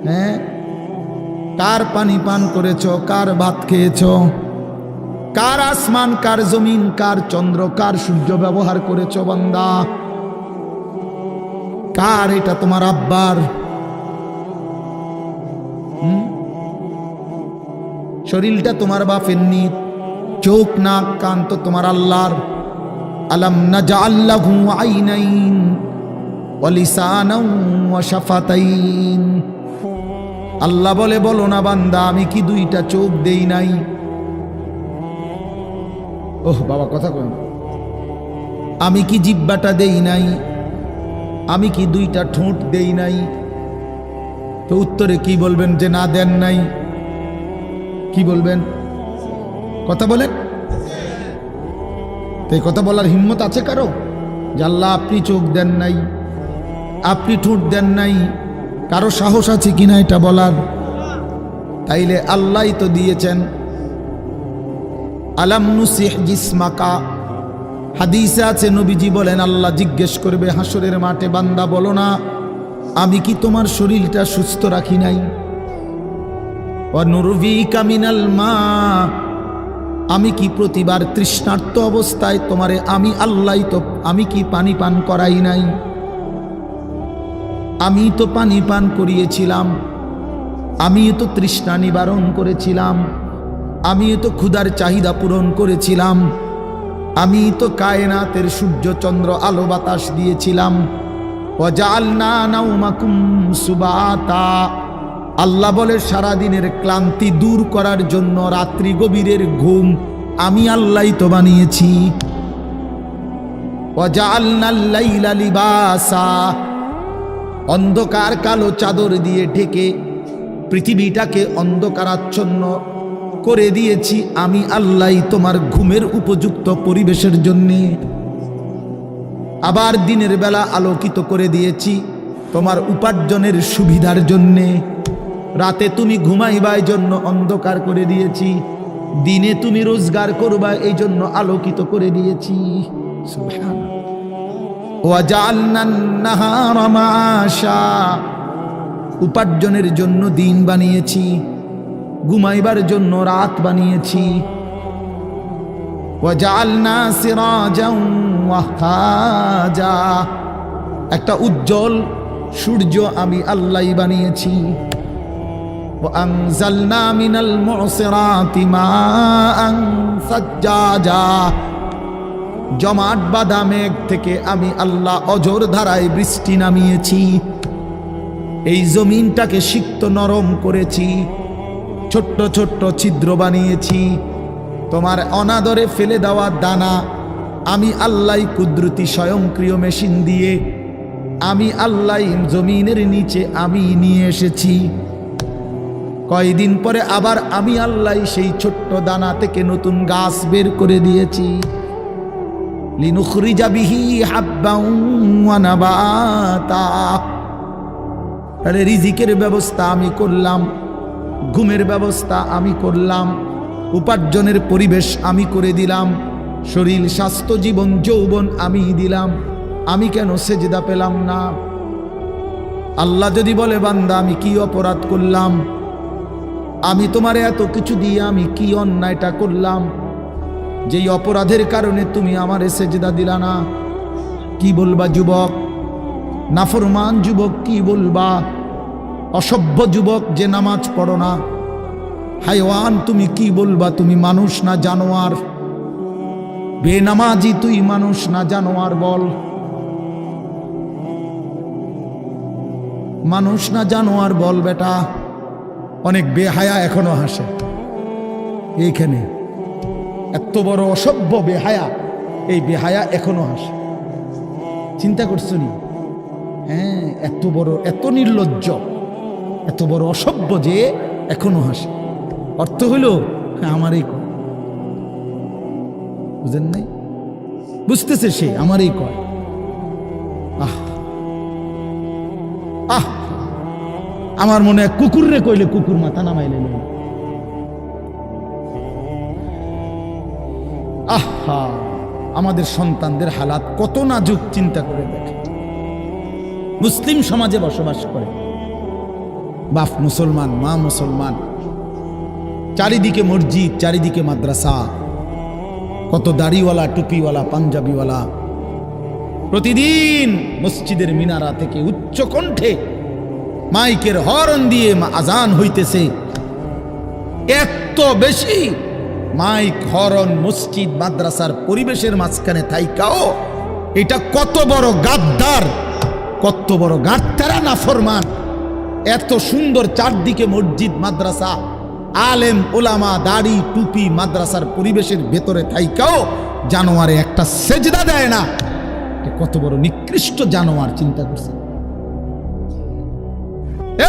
হ্যাঁ, কার পানি পান করেছো, কার ভাত খেয়েছো, কার আসমান, কার জমিন, কার চন্দ্র, কার সূর্য ব্যবহার করেছো বান্দা? কার এটা? তোমার আব্বার? শরীরটা তোমার বাপের নি, চোখ নাক কান তো তোমার আল্লাহর। আলাম নাজআল লাহু আইনাইন ওয়া লিসানান ওয়া শাফাতাইন। আল্লাহ বলে বলো না বান্দা আমি কি দুইটা চোখ দেই নাই? ওহ বাবা কথা কই, আমি কি জিহ্বাটা দেই নাই? আমি কি দুইটা ঠোঁট দেই নাই? তো উত্তরে কি বলবেন যে না দেন নাই? কি বলবেন? কথা বলেন। তো এই কথা বলার হিম্মত আছে কারো যে আল্লাহ আপনি চোখ দেন নাই, আপনি ঠোঁট দেন নাই? কারো সাহস আছে কিনা এটা বলার? তাইলে আল্লাহই তো দিয়েছেন। আলাম নুসিহ জিসমাকা, হাদিসে আছে নবীজি বলেন আল্লাহ জিজ্ঞেস করবে হাসরের মাঠে বান্দা বলো না আমি কি তোমার শরীরটা সুস্থ রাখি নাই? ওয়া নুরভিকা মিনাল মা, আমি কি প্রতিবার তৃষ্ণার্ত অবস্থায় তোমারে আমি আল্লাহ তো আমি কি পানি পান করাই নাই? আমি তো পানি পান করিয়েছিলাম, আমি তো তৃষ্ণা নিবারণ করেছিলাম, আমি তো ক্ষুধার চাহিদা পূরণ করেছিলাম, আমি তো কায়নাতের সূর্য চন্দ্র আলো বাতাস দিয়েছিলাম। ওয়াজআলনা নাওমাকুম সুবাতা, আল্লাহ বলে সারাদিনের ক্লান্তি দূর করার জন্য রাত্রি গভীরের ঘুম আমি আল্লাহই তো বানিয়েছি। ওয়াজআলনাল লাইলা লিবাসা, অন্ধকার কালো চাদর দিয়ে ঢেকে পৃথিবীটাকে অন্ধকারাচ্ছন্ন করে দিয়েছি আমি আল্লাহই তোমার ঘুমের উপযুক্ত পরিবেশের জন্যে। আবার দিনের বেলা আলোকিত করে দিয়েছি তোমার উপার্জনের সুবিধার জন্যে। রাতে তুমি ঘুমাইবার জন্য অন্ধকার করে দিয়েছি। দিনে তুমি রোজগার করবা এই জন্য আলোকিত করে দিয়েছি। সুবহানাল্লাহ। ওয়াজআলনান নাহারা মাআশা, উপার্জনের জন্য দিন বানিয়েছি, ঘুমাইবার জন্য রাত বানিয়েছি। ওয়াজআলনা সিরাজাও ওয়াহাজা, একটা উজ্জ্বল সূর্য আমি আল্লাহই বানিয়েছি। وأنزلنا من المعصرات ماء ثجاجا, জমাট বাঁধা মেঘ থেকে আমি আল্লাহ অঝোর ধারায় বৃষ্টি নামিয়েছি। এই জমিনটাকে সিক্ত নরম করেছি, ছোট্ট ছোট্ট ছিদ্র বানিয়েছি। তোমার অনাদরে ফেলে দেওয়া দানা আমি আল্লাহ কুদরতি স্বয়ংক্রিয় মেশিন দিয়ে আমি আল্লাহ জমিনের নিচে আমি নিয়ে এসেছি। কয়দিন পরে আবার আমি আল্লাহ সেই ছোট্ট দানা থেকে নতুন গাছ বের করে দিয়েছি। লিনুখরিজা বিহি হাব্বান ওয়া নাবাতা, তাহলে রিজিকের ব্যবস্থা আমি করলাম, ঘুমের ব্যবস্থা আমি করলাম, উপার্জনের পরিবেশ আমি করে দিলাম, শরীর স্বাস্থ্য জীবন যৌবন আমি দিলাম। আমি কেন সেজদা পেলাম না? আল্লাহ যদি বলে বান্দা আমি কি অপরাধ করলাম, আমি তোমারে এত কিছু দিয়ে আমি কি অন্যায়টা করলাম যেই অপরাধের কারণে তুমি আমারে সেজদা দিলা না? কি বলবা যুবক? নাফরমান যুবক কি বলবা? অসভ্য যুবক যে নামাজ পড়ো না, হাইওয়ান তুমি কি বলবা? তুমি মানুষ না জানোয়ার? বেনামাজি তুই মানুষ না জানোয়ার? বল, মানুষ না জানোয়ার বল বেটা। অনেক বেহায়া এখনো হাসে এইখানে, এত বড় অসভ্য বেহায়া, এই বেহায়া এখনো হাসে। চিন্তা করছো নি? হ্যাঁ, এত বড়, এত নির্লজ্জ, এত বড় অসভ্য যে এখনো হাসে। অর্থ হইল আমারই কয়, বুঝেন নাই? বুঝতেছে সে আমারই কয়। আহ আহ, আমার মনে হয় কুকুর রে কইলে কুকুর মাথা নামাইলে। আহা, আমাদের সন্তানদের হালাত কত নাজুক, চিন্তা করে দেখে। মুসলিম সমাজে বসবাস করে, বাপ মুসলমান, মা মুসলমান, চারিদিকে মসজিদ, চারিদিকে মাদ্রাসা, কত দাড়িওয়ালা, টুপিওয়ালা, পাঞ্জাবিওয়ালা। প্রতিদিন মসজিদের মিনারা থেকে উচ্চ কণ্ঠে মাইকের হর্ন দিয়ে আজান হইতেছে। এত বেশি মাইক, হর্ন, মসজিদ, মাদ্রাসার পরিবেশের মাঝখানে থাইকাও এটা কত বড় গাদ্দার, কত বড় গাদ্দারা নাফরমান। এত সুন্দর চারদিকে মসজিদ, মাদ্রাসা, আলেম ওলামা, দাড়ি টুপি, মাদ্রাসার পরিবেশের ভেতরে থাইকাও জানোয়ারে একটা সেজদা দেয় না। কত বড় নিকৃষ্ট জানোয়ার, চিন্তা করছে।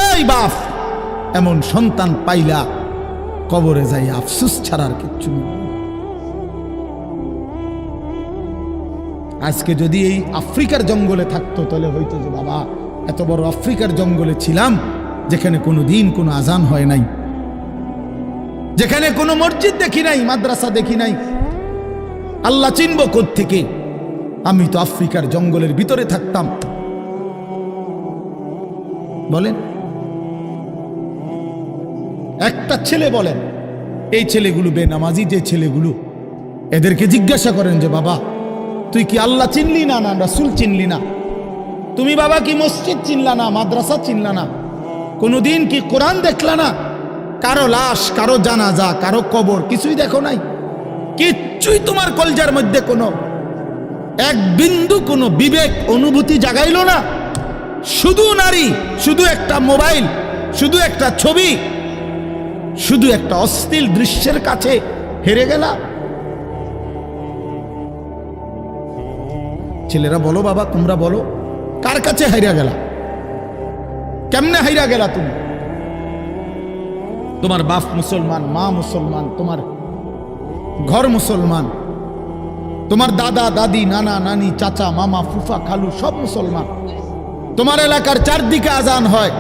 এই বাপ, এমন সন্তান পাইলা কবরে যাই আফসোস ছাড়ার কিচ্ছু নেই। আজকে যদি এই আফ্রিকার জঙ্গলে থাকতো তাহলে হয়তো যে বাবা এত বড় আফ্রিকার জঙ্গলে ছিলাম যেখানে কোনো দিন কোনো আজান হয় নাই, যেখানে কোনো মসজিদ দেখি নাই, মাদ্রাসা দেখি নাই, আল্লাহ চিনব কোত্থেকে? আমি তো আফ্রিকার জঙ্গলের ভিতরে থাকতাম। বলেন, একটা ছেলে বলেন, এই ছেলেগুলো বেনামাজি যে ছেলেগুলো, এদেরকে জিজ্ঞাসা করেন যে বাবা তুই কি আল্লাহ চিনলি না, না রাসূল চিনলি না? তুমি বাবা কি মসজিদ চিনলা না, মাদ্রাসা চিনলা না? কোনোদিন কি কোরআন দেখলা না? কারো লাশ, কারো জানাজা, কারো কবর কিছুই দেখো নাই? কিচ্ছুই তোমার কলজার মধ্যে কোনো এক বিন্দু কোনো বিবেক অনুভূতি জাগাইল না? শুধু নারী, শুধু একটা মোবাইল, শুধু একটা ছবি, শুধু একটা অশ্লীল দৃশ্যের কাছে হেরে গেলা। ছেলেরা বলো বাবা, তোমরা বলো, কার কাছে হাইরা গেলা? কেমনে হাইরা গেলা তুমি? তোমার বাপ মুসলমান, মা মুসলমান, তোমার ঘর মুসলমান, তোমার দাদা দাদি, নানা নানি, চাচা মামা, ফুফা খালু সব মুসলমান। তোমার এলাকার চারদিকে আজান হয়,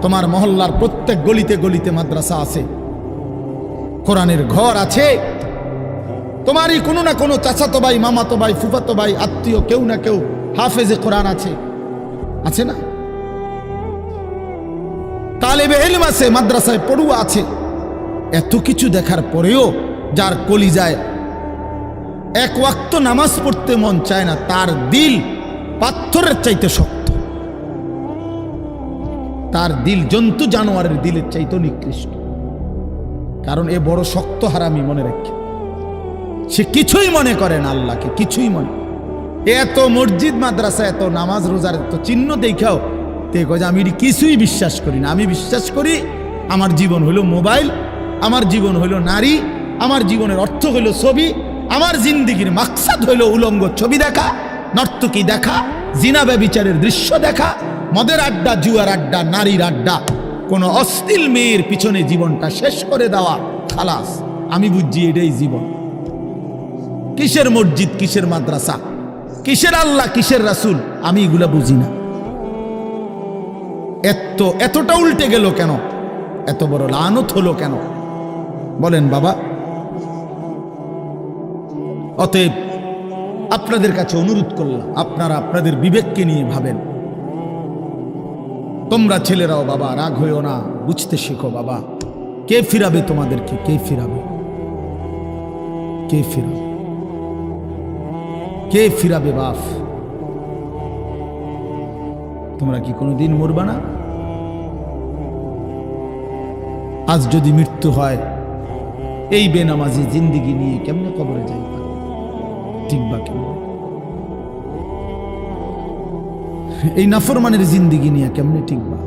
তোমার মহল্লার প্রত্যেক গলিতে গলিতে মাদ্রাসা আছে, কোরআনের ঘর আছে, তোমারই কোনো না কোনো চাচাতো ভাই, মামাতো ভাই, ফুফাতো ভাই, আত্মীয় কেউ না কেউ হাফেজে কোরআন আছে, আছে না? তালেবে ইলম আছে, মাদ্রাসায় পড়ুয়া আছে। এত কিছু দেখার পরেও যার কলিজায় এক ওয়াক্ত নামাজ পড়তে মন চায় না, তার দিল পাথরের চাইতে শক্ত, তার দিল জন্তু জানোয়ারের দিলের চাইতে নিকৃষ্ট। কারণ এ বড় শক্ত হারামি, মনে রাখে, সে কিছুই মনে করে না আল্লাহকে, কিছুই মনে। এত মসজিদ মাদ্রাসা, এত নামাজ রোজার এত চিহ্ন দেখাও তে কয় আমি কিছুই বিশ্বাস করি না। আমি বিশ্বাস করি আমার জীবন হইল মোবাইল, আমার জীবন হইল নারী, আমার জীবনের অর্থ হইল ছবি, আমার জিন্দিগির মাকসাদ হইল উলঙ্গ ছবি দেখা, নর্তকী দেখা, জিনা ব্যভিচারের দৃশ্য দেখা, মদের আড্ডা, জুয়ার আড্ডা, নারীর আড্ডা, কোন অশ্লীল মেয়ের পিছনে জীবনটা শেষ করে দেওয়া, খালাস। আমি বুঝছি এটাই জীবন। কিসের মসজিদ, কিসের মাদ্রাসা, কিসের আল্লাহ, কিসের রাসূল, আমি এগুলা বুঝি না। এতটা উল্টে গেল কেন? এত বড় লানত হলো কেন বলেন বাবা? অতএব আপনাদের কাছে অনুরোধ করলাম, আপনারা আপনাদের বিবেককে নিয়ে ভাবেন। তোমরা ছেলেরাও বাবা রাগ হইও না, বুঝতে শেখো বাবা। কে ফিরাবে তোমাদেরকে? কে ফিরাবে? কে ফিরাবে? কে ফিরাবে বাপ? তোমরা কি কোনোদিন মরবা না? আজ যদি মৃত্যু হয়, এই বেনামাজি জিন্দিগি নিয়ে কেমনে কবরে যাইবা? ঠিকবা কেমন? এই নাফরমানের জিন্দিগি নিয়ে কেমনে ঠিকবা?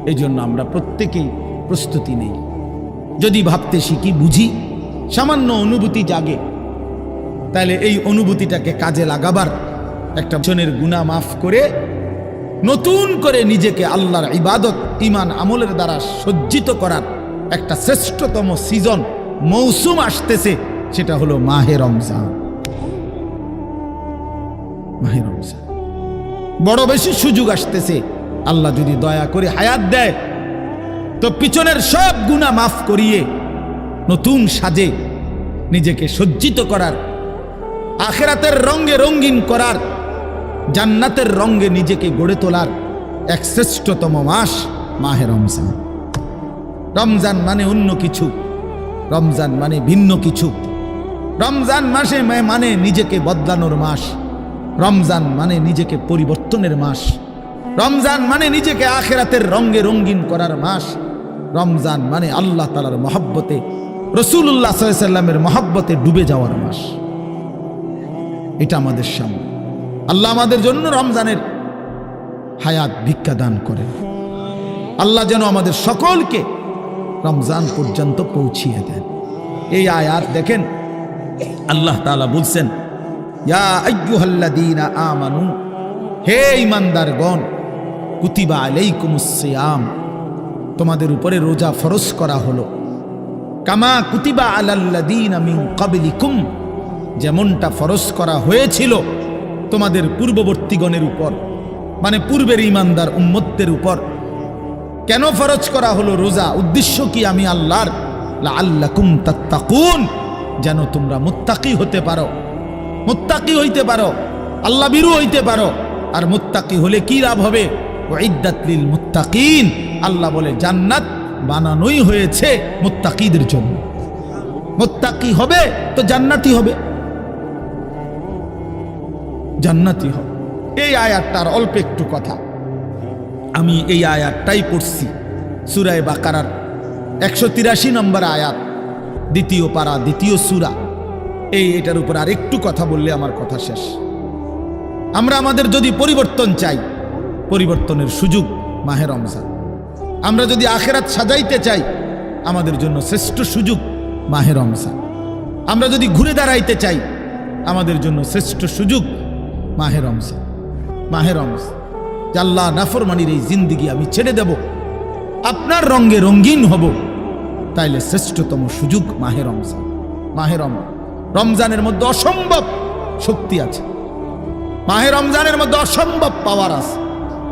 এই জন্য আমরা প্রত্যেকেই প্রস্তুতি নেই। যদি ভাবতে শিখি, বুঝি, সামান্য অনুভূতি জাগে, তাহলে এই অনুভূতিটাকে কাজে লাগাবার, একটা জনের গুনাহ মাফ করে নতুন করে নিজেকে আল্লাহর ইবাদত, ঈমান, আমলের দ্বারা সজ্জিত করার একটা শ্রেষ্ঠতম সিজন, মৌসুম আসতেছে, সেটা হলো মাহে রমজান। মাহে রমজান বড় বেশি সুযোগ আসতেছে। আল্লাহ যদি দয়া করে হায়াত দেয়, তো পিছনের সব গুনাহ মাফ করিয়ে নতুন সাজে নিজেকে সজ্জিত করার, আখিরাতের রঙে রঙিন করার, জান্নাতের রঙে নিজেকে গড়ে তোলার এক শ্রেষ্ঠতম মাস মাহে রমজান। রমজান মানে অন্য কিছু, রমজান মানে ভিন্ন কিছু। রমজান মাসে মানে নিজেকে বদলানোর মাস, রমজান মানে নিজেকে পরিবর্তনের মাস, রমজান মানে নিজেকে আখিরাতের রঙে রঙিন করার মাস, রমজান মানে আল্লাহ তাআলার মহব্বতে, রাসূলুল্লাহ সাল্লাল্লাহু আলাইহি ওয়াসাল্লামের মহব্বতে ডুবে যাওয়ার মাস। এটা আমাদের সামনে। আল্লাহ আমাদের জন্য রমজানের হায়াত ভিক্ষা দান করেন। আল্লাহ যেন আমাদের সকলকে রমজান পর্যন্ত পৌঁছিয়ে দেন। এই আয়াত দেখেন, আল্লাহ তাআলা বলছেন, ইয়া আইয়ুহাল্লাযীনা আমানু, হে ঈমানদারগণ, কুতিবা আলাইকুমুস সিয়াম, তোমাদের উপরে রোজা ফরজ করা হলো, কামা কুতিবা আলাল্লাযীনা মিন ক্বাবলিকুম, যেমনটা ফরজ করা হয়েছিল তোমাদের পূর্ববর্তীগণের উপর, মানে পূর্বের ঈমানদার উম্মতদের উপর। কেন ফরজ করা হলো রোজা? উদ্দেশ্য কি? আমি আল্লাহর, লাআল্লাকুম তাত্তাকুন, যেন তোমরা মুত্তাকি হতে পারো, মুত্তাকি হইতে পারো, আল্লাহ ভীরু হইতে পারো। আর মুত্তাকি হলে কি লাভ হবে? উইদ্দাত লিল মুত্তাকিন, আল্লাহ বলে জান্নাত বানানোই হয়েছে মুত্তাকিদের জন্য। মুত্তাকি হবে তো জান্নাতি হবে, জান্নাতি হবে। এই আয়াতটার অল্প একটু কথা, আমি এই আয়াতটাই পড়ছি, সূরা বাকারার 183 নম্বর আয়াত, দ্বিতীয় পারা, দ্বিতীয় সূরা। এটার উপর আর একটু কথা বললে আমার কথা শেষ। আমরা আমাদের যদি পরিবর্তন চাই, পরিবর্তনের সুযোগ মাহে রমজান। আমরা যদি আখিরাত সাজাইতে চাই, আমাদের জন্য শ্রেষ্ঠ সুযোগ মাহে রমজান। আমরা যদি ঘুরে দাঁড়াইতে চাই, আমাদের জন্য শ্রেষ্ঠ সুযোগ মাহে রমজান। মাহে রমজান, আল্লাহ নাফরমানির এই জিন্দিগি আমি ছেড়ে দেব, আপনার রঙে রঙিন হব, তাইলে শ্রেষ্ঠতম সুযোগ মাহে রমজান। মাহে রমজানের মধ্যে অসম্ভব শক্তি আছে, মাহে রমজানের মধ্যে অসম্ভব পাওয়ার আছে।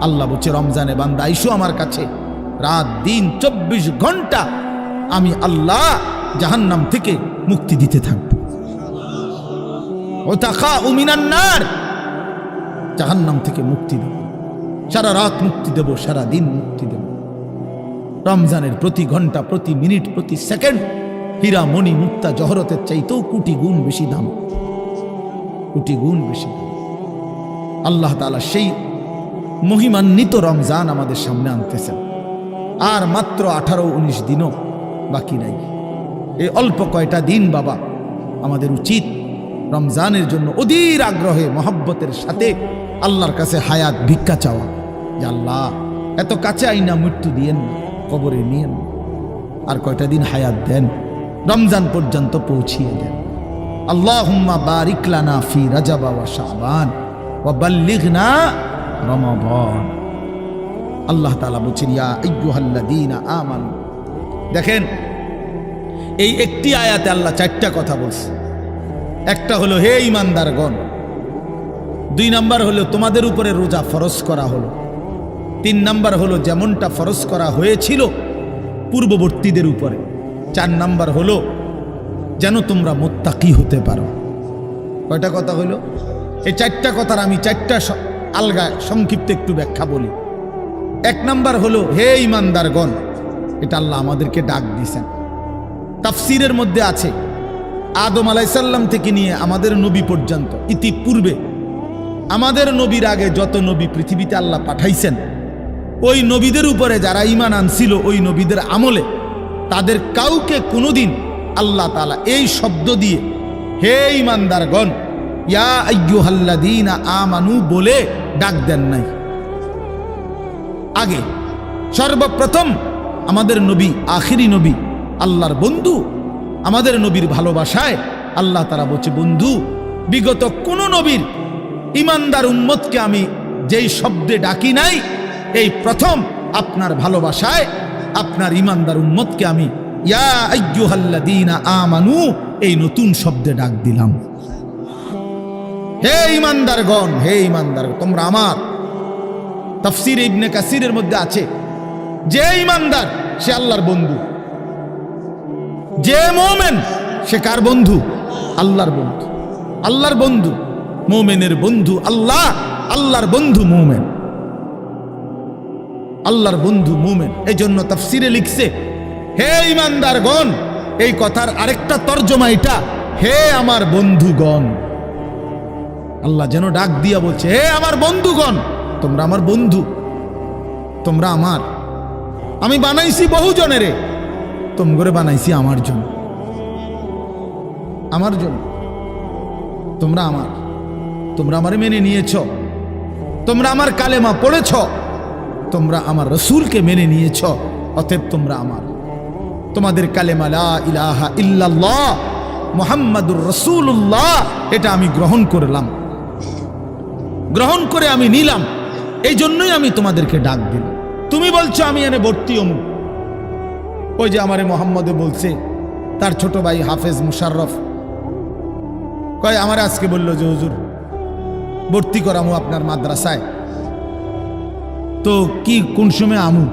আল্লাহ বলছে, রমজানে বান্দা আইসো আমার কাছে, রাত দিন 24 ঘন্টা আমি আল্লাহ জাহান্নাম থেকে মুক্তি দিতে থাকব। ওয়াতাখাউ মিনান নার, জাহান্নাম থেকে মুক্তি দেব, সারা রাত মুক্তি দেব, সারা দিন মুক্তি দেব। রমজানের প্রতি ঘন্টা, প্রতি মিনিট, প্রতি সেকেন্ড হীরা মণি মুক্তা জহরতের চাইতেও কোটি গুণ বেশি দাম, কোটি গুণ বেশি দাম। আল্লাহ তাআলা সেই মহিমান্বিত রমজান আমাদের সামনে আনতেছেন। আর মাত্র 18-19 দিনও বাকি নাই। এই অল্প কয়টা দিন বাবা, আমাদের উচিত রমজানের জন্য অধীর আগ্রহে মহব্বতের সাথে আল্লাহর কাছে হায়াত ভিক্ষা চাওয়া, যে আল্লাহ এত কাছে আইনা মৃত্যু দিয়েন না, কবরে নিয়েন, আর কয়টা দিন হায়াত দেন, রমজান পর্যন্ত পৌঁছিয়ে দেন। আল্লাহুম্মা বারিক লানা ফি রাজাব ওয়া শাবান ওয়া বাল্লিগনা রমাদান। আল্লাহ তাআলা বলেন, ইয়া আইয়ুহাল্লাযীনা আমানু। দেখেন, এই একটি আয়াতে আল্লাহ 4টা কথা বলছে। একটা হলো হে ঈমানদারগণ, 2 নাম্বার হলো তোমাদের উপরে রোজা ফরজ করা হলো, 3 নাম্বার হলো যেমনটা ফরজ করা হয়েছিল পূর্ববর্তীদের উপরে, 4 নাম্বার হলো যেন তোমরা মুত্তাকি হতে পারো। কয়টা কথা হলো? এই 4টা কথার আমি 4টা আলগা সংক্ষিপ্ত একটু ব্যাখ্যা বলি। 1 নাম্বার হলো হে ঈমানদারগণ, এটা আল্লাহ আমাদেরকে ডাক দিয়েছেন। তাফসীরের মধ্যে আছে আদম আলাইহিস সালাম থেকে নিয়ে আমাদের নবী পর্যন্ত, ইতিপূর্বে আমাদের নবীর আগে যত নবী পৃথিবীতে আল্লাহ পাঠাইছেন, ওই নবীদের উপরে যারা ঈমান আনছিল, ওই নবীদের আমলে তাদের কাউকে কোনোদিন আল্লাহ তাআলা এই শব্দ দিয়ে হে ঈমানদারগণ, ইয়া আইয়ুহাল্লাযীনা আমানু বলে ডাক দেন নাই। আগে সর্বপ্রথম আমাদের নবী, আখিরি নবী, আল্লাহর বন্ধু, আমাদের নবীর ভালোবাসায় আল্লাহ তাআলা বলছে, বন্ধু, বিগত কোন নবীর ঈমানদার উম্মতকে আমি যেই শব্দে ডাকি নাই, এই প্রথম আপনার ভালোবাসায় আপনার ঈমানদার উম্মতকে আমি ইয়া আইয়ুহাল্লাযীনা আমানু এই নতুন শব্দে ডাক দিলাম। হে ঈমানদারগণ, হে ঈমানদার, তোমরা আমার। তাফসীর ইবনে কাসিরের মধ্যে আছে, যে ঈমানদার সে আল্লাহর বন্ধু, যে মুমিন সে কার বন্ধু? আল্লাহর বন্ধু। আল্লাহর বন্ধু, মুমিনের বন্ধু আল্লাহ, আল্লাহর বন্ধু মুমিন, আল্লাহর বন্ধু মুমিন। এই জন্য তাফসীরে লিখছে হে ঈমানদারগণ, এই কথার আরেকটা তর্জমা এটা, হে আমার বন্ধুগণ। আল্লাহ যেন ডাক দিয়া বলছে, হে আমার বন্ধুগণ, তোমরা আমার বন্ধু, তোমরা আমার। আমি বানাইছি বহু জনেরে, তোমরা বানাইছি আমার জন্য, আমার জন্য। তোমরা আমার, তোমরা আমারে মেনে নিয়েছ, তোমরা আমার কালেমা পড়েছ, তোমরা আমার রাসূলকে মেনে নিয়েছ, অতএব তোমরা আমার। তোমাদের কালেমা লা ইলাহা ইল্লাল্লাহ মুহাম্মাদুর রাসূলুল্লাহ, এটা আমি গ্রহণ করলাম, গ্রহণ করে আমি নিলাম, এই জন্যই আমি তোমাদেরকে ডাক দিলাম। তুমি বলছো আমি এনে ভর্তি হমু, ওই যে আমারে মোহাম্মদে বলছে, তার ছোট ভাই হাফেজ মুশাররফ কয়, আমার আজকে বললো যে হুজুর ভর্তি করামু আপনার মাদ্রাসায়, তো কি কোন সময় আমু,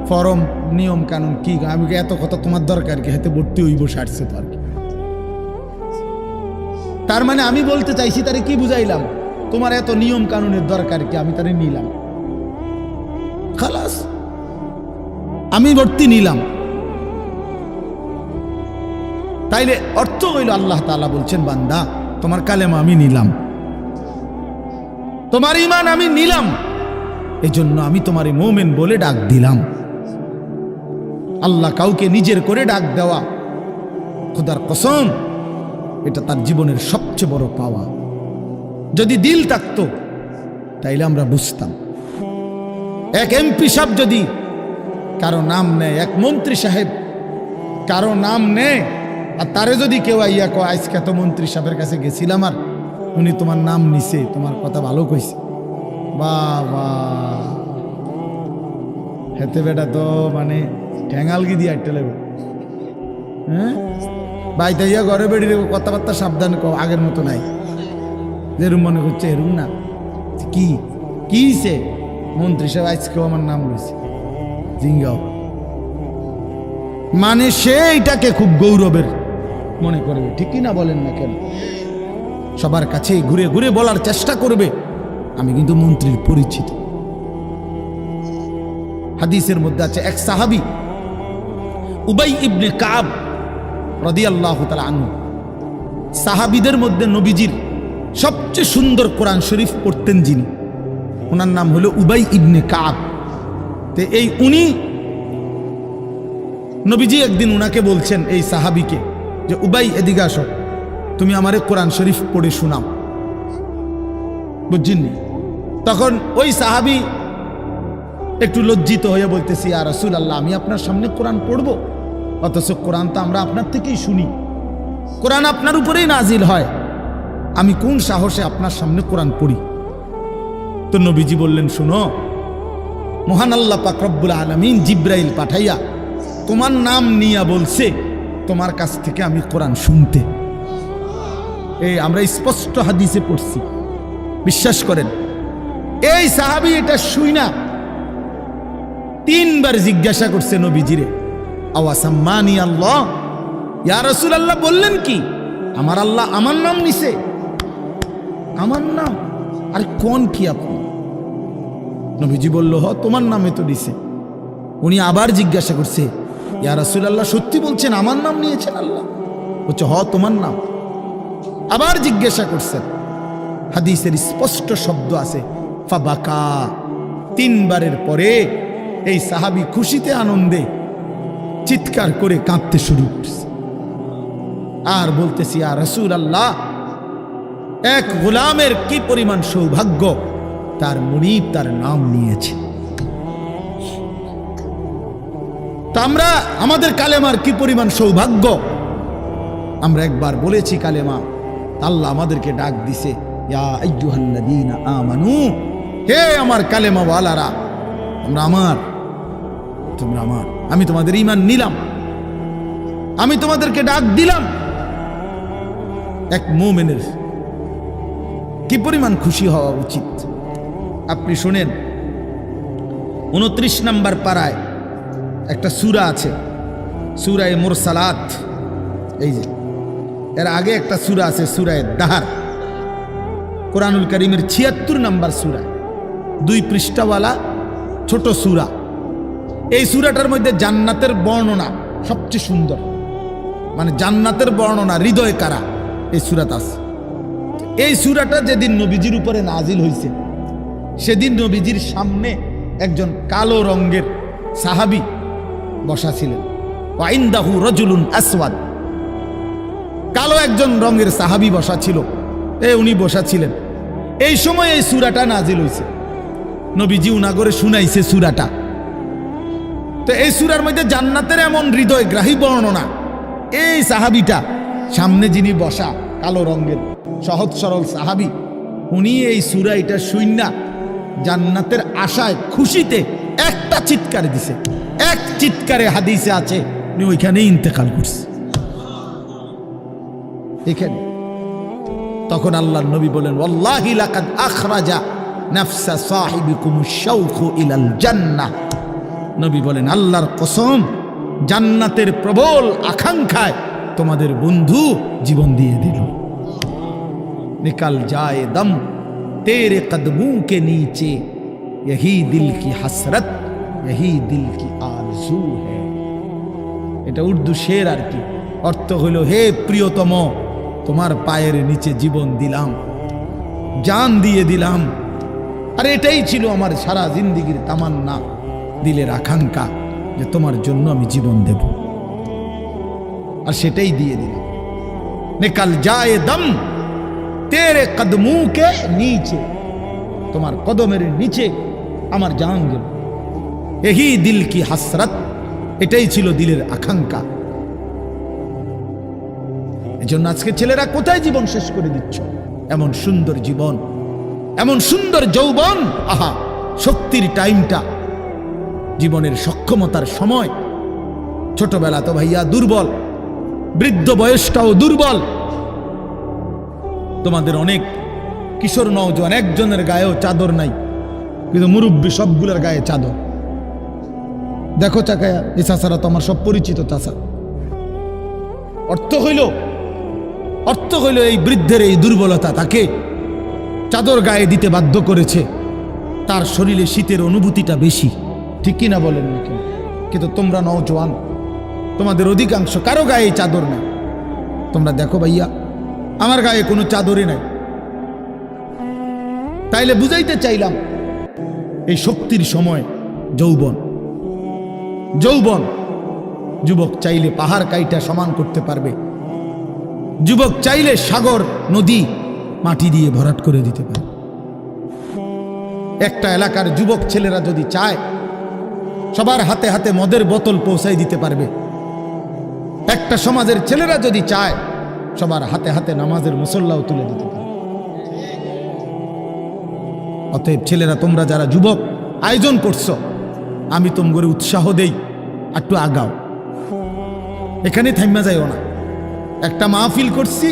ফরম নিয়ম কানুন কি? আমি এত কথা তোমার দরকার কি, হাতে ভর্তি হইব সারছে তো আর কি। তার মানে আমি বলতে চাইছি, তারে কি বুঝাইলাম, তোমার এত নিয়ম কানুনের দরকার কি, আমি তারে নিলাম, খালাস, আমি ভর্তি নিলাম। তাইলে অর্থ হইল আল্লাহ তাআলা বলছেন, বান্দা তোমার কালেমা আমি নিলাম, তোমার ঈমান আমি নিলাম, এই জন্য আমি তোমারে মুমিন বলে ডাক দিলাম। আল্লাহ কাউকে নিজের করে ডাক দেওয়া, খোদার কসম, এটা তার জীবনের সবচেয়ে বড় পাওয়া। যদি দিল থাকতো তাইলে আমরা বুঝতাম। এক এমপি সাহেব যদি কারো নাম নেয়, এক মন্ত্রী সাহেব কারো নাম নেয়, আর তারে যদি কেউ আইয়া কয় আজকে তো মন্ত্রী সাহেবের কাছে গেছিলাম আর উনি তোমার নাম নিছে, তোমার কথা ভালো কইছে, বাবা হেতে বেটা তো মানে ঠ্যাঙালগি দিয়ে আটটা লাগবে। হ্যাঁ, বাইতে ইয়া ঘরে বেড়ি কথাবার্তা সাবধান কো, আগের মতো নাই, যেরুম মনে করছে এরুম না। কি কিছে মন্ত্রী সাহেব আজকেও আমার নাম লইছে, জিঙ্গাও মানে সে এটাকে খুব গৌরবের মনে করবে, ঠিক কি না বলেন না কেন? সবার কাছে ঘুরে ঘুরে বলার চেষ্টা করবে আমি কিন্তু মন্ত্রীর পরিচিত। হাদিসের মধ্যে আছে এক সাহাবী উবাই ইবনে কাব রাদিয়াল্লাহু তাআলা আনহু, সাহাবীদের মধ্যে নবীজির সবচেয়ে সুন্দর কোরআন শরীফ পড়তেন যিনি, ওনার নাম হলো উবাই ইবনে কাব। তো এই উনি নবীজি একদিন উনাকে বলছেন এই সাহাবীকে যে উবাই এদিকে আসো, তুমি আমারে কোরআন শরীফ পড়ে শোনাও, বুঝছেননি? তখন ওই সাহাবী একটু লজ্জিত হয়ে বলতেছি, ইয়া রাসূলুল্লাহ, আমি আপনার সামনে কোরআন পড়বো? অথচ কোরআন তো আমরা আপনার থেকেই শুনি, কোরআন আপনার উপরেই নাজিল হয়, আমি কোন সাহসে আপনার সামনে কোরআন পড়ি? তো নবীজি বললেন, শুনো, মহান আল্লাহ পাক রব্বুল আলামিন জিব্রাইল পাঠাইয়া তোমার নাম নিয়া বলছে তোমার কাছ থেকে আমি কোরআন শুনতে। এই আমরা স্পষ্ট হাদিসে পড়ছি, বিশ্বাস করেন। এই সাহাবী এটা শুই না 3 বার জিজ্ঞাসা করছে নবীজিরে, আওয়াসাম্মানি আল্লাহ, ইয়া রাসূলুল্লাহ বললেন কি আমার আল্লাহ আমার নাম নিছে? আমার নাম? আর কোন কি আপনি? নবীজি বলল, হ তোমার নামে তো দিছে। উনি আবার জিজ্ঞাসা করছে, ইয়া রাসূলুল্লাহ সত্যি বলছেন আমার নাম নিয়েছেন আল্লাহ? বলছে, হ তোমার নাম। আবার জিজ্ঞাসা করছেন, হাদিসের স্পষ্ট শব্দ আছে ফাবাকা। 3 বারের পরে এই সাহাবী খুশিতে আনন্দে চিৎকার করে কাঁদতে শুরু করছে আর বলতেছি, ইয়া রাসূলুল্লাহ, এক গোলামের কি পরিমাণ সৌভাগ্য, তার মুনিব তার নাম নিয়েছে। তা আমরা আমাদের কালেমার কি পরিমাণ সৌভাগ্য, আমরা একবার বলেছি কালেমা, আল্লাহ আমাদেরকে ডাক দিছে, ইয়া আইয়ুহাল্লাযীনা আমানু, হে আমার কালেমা ওয়ালারা, তোমরা আমার, তোমরা আমার, আমি তোমাদের ঈমান নিলাম, আমি তোমাদেরকে ডাক দিলাম। এক মুমিনের কি পরিমাণ খুশি হওয়া উচিত আপনি শুনেন। 29 নম্বর পারায় একটা সূরা আছে, সূরায়ে মুরসালাত। এই যে এর আগে একটা সূরা আছে সূরায়ে দাহার, কোরআনুল কারীমের 76 নম্বর সূরা, 2 পৃষ্ঠাওয়ালা ছোট সূরা। এই সূরাটার মধ্যে জান্নাতের বর্ণনা সবচেয়ে সুন্দর, মানে জান্নাতের বর্ণনা হৃদয় কারা এই সূরাতে আছে। এই সূরাটা যেদিন নবীজির উপরে নাজিল হয়েছে, সেদিন নবীজির সামনে একজন কালো রঙের সাহাবী বসা ছিলেন। ওয়া ইনদাহু রাজুলুন আসওয়াদ, কালো একজন রঙের সাহাবী বসা ছিল, উনি বসা ছিলেন। এই সময় এই সূরাটা নাজিল হয়েছে, নবীজি উনাগরে শুনাইছে সূরাটা। তো এই সূরার মধ্যে জান্নাতের এমন হৃদয়গ্রাহী বর্ণনা। এই সাহাবীটা সামনে যিনি বসা কালো রঙের সহজ সরল সাহাবী, উনি এই সূরা এটা শুইনা জান্নাতের আশায় খুশিতে একটা চিৎকার দিছে, এক চিৎকারে হাদিসে আছে উনি ওইখানে ইন্তেকাল করছে এখানে। তখন আল্লাহর নবী বলেন, ওয়াল্লাহি লাকাদ আখরাজা নাফসা সাহিবিকুমুশ শাওকু ইলাল জান্নাহ। নবী বলেন, আল্লাহর কসম, জান্নাতের প্রবল আকাঙ্ক্ষায় তোমাদের বন্ধু জীবন দিয়ে দিল। निकल जाए दम तेरे कदमों के नीचे, यही दिल की हसरत, यही दिल की आरजू है। এটা উর্দু শের আর কি, অর্থ হলো, হে প্রিয়তম, তোমার পায়ের নিচে জীবন দিলাম, জান দিয়ে দিলাম। আর এটাই ছিল আমার সারা জিন্দেগীর তামান্না, দিলের আকাঙ্ক্ষা, যে তোমার জন্য আমি জীবন দেব, আর সেটাই দিয়ে দিলাম। নিকল যায় দম তেরে কদমু কে নিচে, তোমার কদমের নিচে আমার জান গেল। এহি দিল কি হাসরত, এটাই ছিল দিলের আকাঙ্ক্ষা। এজন্য আজকে ছেলেরা কোথায় জীবন শেষ করে দিচ্ছ? এমন সুন্দর জীবন, এমন সুন্দর যৌবন, আহা, শক্তির টাইমটা, জীবনের সক্ষমতার সময়। ছোটবেলা তো ভাইয়া দুর্বল, বৃদ্ধ বয়সটাও দুর্বল। তোমাদের অনেক কিশোর নওজোয়ান একজনের গায়েও চাদর নাই, কিন্তু মুরব্বী সবগুলোর গায়ে চাদর। দেখো চাকায়া, এই চাচারা তো আমার সব পরিচিত চাচা। অর্থ হইল এই বৃদ্ধের এই দুর্বলতা তাকে চাদর গায়ে দিতে বাধ্য করেছে। তার শরীরে শীতের অনুভূতিটা বেশি, ঠিক কিনা বলেন না কেন? কিন্তু তোমরা নওজোয়ান, তোমাদের অধিকাংশ কারো গায়ে চাদর নাই। তোমরা দেখো ভাইয়া, আমার গায়ে কোনো চাদরই নাই। তাইলে বুঝাইতে চাইলাম এই শক্তির সময় যৌবন। যুবক চাইলে পাহাড় কাইটা সমান করতে পারবে। যুবক চাইলে সাগর নদী মাটি দিয়ে ভরাট করে দিতে পারে। একটা এলাকার যুবক ছেলেরা যদি চায়, সবার হাতে হাতে মদের বোতল পৌঁছাই দিতে পারবে। একটা সমাজের ছেলেরা যদি চায়, সবার হাতে হাতে নামাজের মুসল্লাও তুলে দিতে পারে। অতএব ছেলেরা, তোমরা যারা যুবক আয়োজন করছো, আমি তোমাদের উৎসাহ দেই, একটু আগাও। এখানে থাইমা যাইও না। একটা মাহফিল করছি,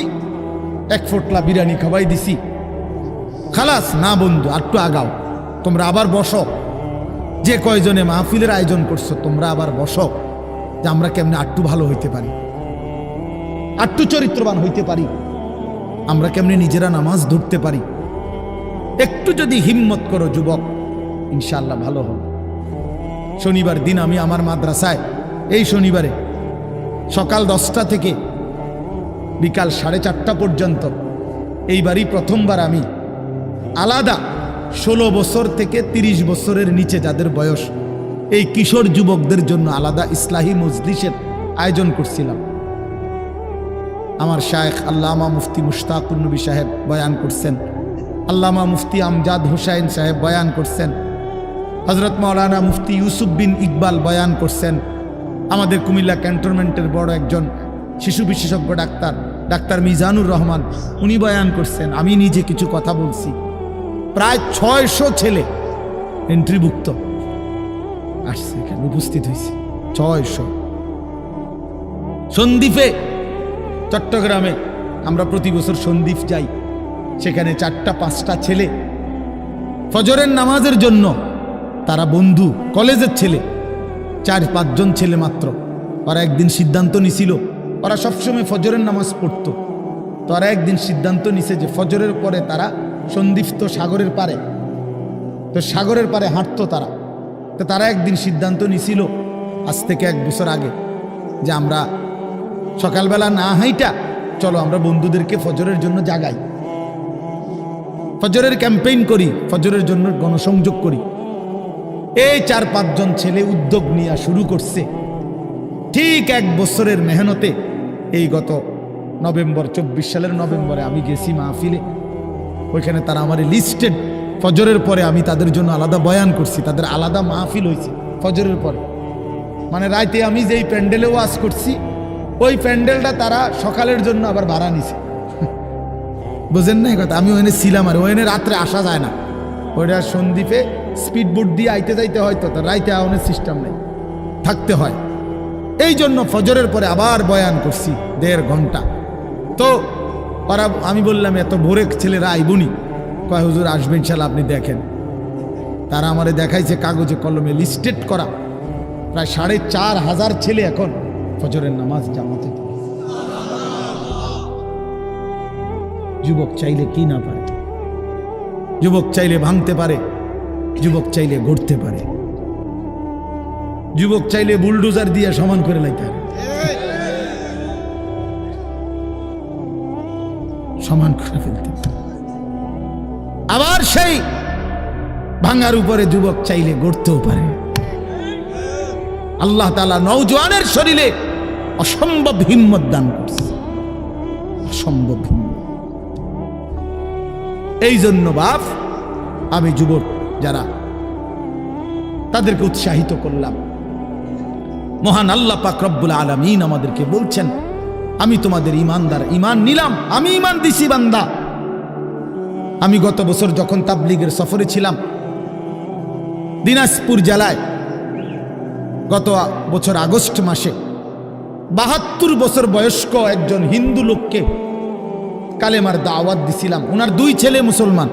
এক ফোটলা বিরিয়ানি খাওয়াই দিছি, খালাস না বন্ধু, একটু আগাও। তোমরা আবার বসো, যে কয়জনে মাহফিলের আয়োজন করছো তোমরা আবার বসো, যে আমরা কেমনে একটু ভালো হইতে পারি, একটু চরিত্রবান হইতে পারি, আমরা কেমনে নিজেরা নামাজ ধরতে পারি। একটু যদি হিম্মত করো যুবক, ইনশাআল্লাহ ভালো হবে। শনিবার দিন আমি আমার মাদ্রাসায় এই শনিবারে সকাল 10টা থেকে বিকাল 4:30 পর্যন্ত, এইবারই প্রথমবার আমি আলাদা 16 বছর থেকে 30 বছরের নিচে যাদের বয়স, এই কিশোর যুবকদের জন্য আলাদা ইসলাহি মজলিসের আয়োজন করছিলাম। আমার শায়েখ আল্লামা মুফতি মুশতাকুর নবী সাহেব বয়ান করছেন, আল্লামা মুফতি আমজাদ হোসাইন সাহেব বয়ান করছেন, হজরত মাওলানা মুফতি ইউসুফ বিন ইকবাল বয়ান করছেন, আমাদের কুমিল্লা ক্যান্টনমেন্টের বড় একজন শিশু বিশেষজ্ঞ ডাক্তার মিজানুর রহমান উনি বয়ান করছেন, আমি নিজে কিছু কথা বলছি। প্রায় 600 ছেলে এন্ট্রিভুক্ত আসছে, এখানে উপস্থিত হয়েছে 600। সন্দ্বীপে, চট্টগ্রামে আমরা প্রতি বছর সন্দ্বীপ যাই, সেখানে 4টা-5টা ছেলে ফজরের নামাজের জন্য, তারা বন্ধু কলেজের ছেলে, 4-5 জন ছেলে মাত্র। ওরা একদিন সিদ্ধান্ত নিছিল, ওরা সবসময় ফজরের নামাজ পড়তো, তো ওরা একদিন সিদ্ধান্ত নিছে যে ফজরের পরে তারা সন্দ্বীপ তো সাগরের পারে, তো সাগরের পারে হাঁটতো তারা। তো তারা একদিন সিদ্ধান্ত নিছিল আজ থেকে 1 বছর আগে, যে আমরা সকালবেলা না হাইটা চলো আমরা বন্ধুদেরকে ফজরের জন্য জাগাই, ফজরের ক্যাম্পেইন করি, ফজরের জন্য গণসংযোগ করি। এই 4-5 জন ছেলে উদ্যোগ নেওয়া শুরু করছে। ঠিক 1 বছরের মেহনতে এই গত নভেম্বর, 24 সালের নভেম্বরে আমি গেছি মাহফিলে, ওইখানে তারা আমার লিস্টেড। ফজরের পরে আমি তাদের জন্য আলাদা বয়ান করছি, তাদের আলাদা মাহফিল হয়েছে ফজরের পরে। মানে রাইতে আমি যেই প্যান্ডেলে ওয়াজ করছি, ওই প্যান্ডেলটা তারা সকালের জন্য আবার ভাড়া নিছে। বুঝেন না এই কথা? আমি ওখানে ছিলাম, আর ওখানে রাত্রে আসা যায় না, ওইটা সন্দ্বীপে স্পিড বোট দিয়ে আইতে যাইতে হয়, তো রাইতে আওয়ানোর সিস্টেম নেই, থাকতে হয়। এই জন্য ফজরের পরে আবার বয়ান করছি 1.5 ঘন্টা। তো ওরা, আমি বললাম এত ভোরে ছেলেরা আইবুনি, কয় হুজুর আসবেন ইনশাআল্লাহ, আপনি দেখেন। তারা আমারে দেখাইছে কাগজে কলমে লিস্টেড করা প্রায় 4,500 ছেলে এখন ফজরের নামাজ জামাতে। যুবক চাইলে কি না পারে, যুবক চাইলে ভাঙতে পারে, যুবক চাইলে গড়তে পারে, যুবক চাইলে বুলডোজার দিয়ে সমান করে লাইতে পারে, সমান করে ফেলতে পারে। আবার সেই ভাঙার উপরে যুবক চাইলে গড়তেও পারে। আল্লাহ তাআলা নওজোয়ানের শরীরে অসম্ভব হিম্মত দান করছে, অসম্ভব হিম্মত। এই জন্য বাপ, আমি যুবক যারা, তাদেরকে উৎসাহিত করলাম। মহান আল্লাহ পাক রব্বুল আলামিন আমাদেরকে বলছেন, আমি তোমাদের ইমানদার, ইমান নিলাম, আমি ইমান দিছি বান্দা। আমি গত বছর যখন তাবলীগের সফরে ছিলাম দিনাজপুর জেলায়, গত বছর আগস্ট মাসে 72 বছর বয়স্ক একজন হিন্দু লোককে কালেমার দাওয়াত দিছিলাম। ওনার 2 ছেলে মুসলমান।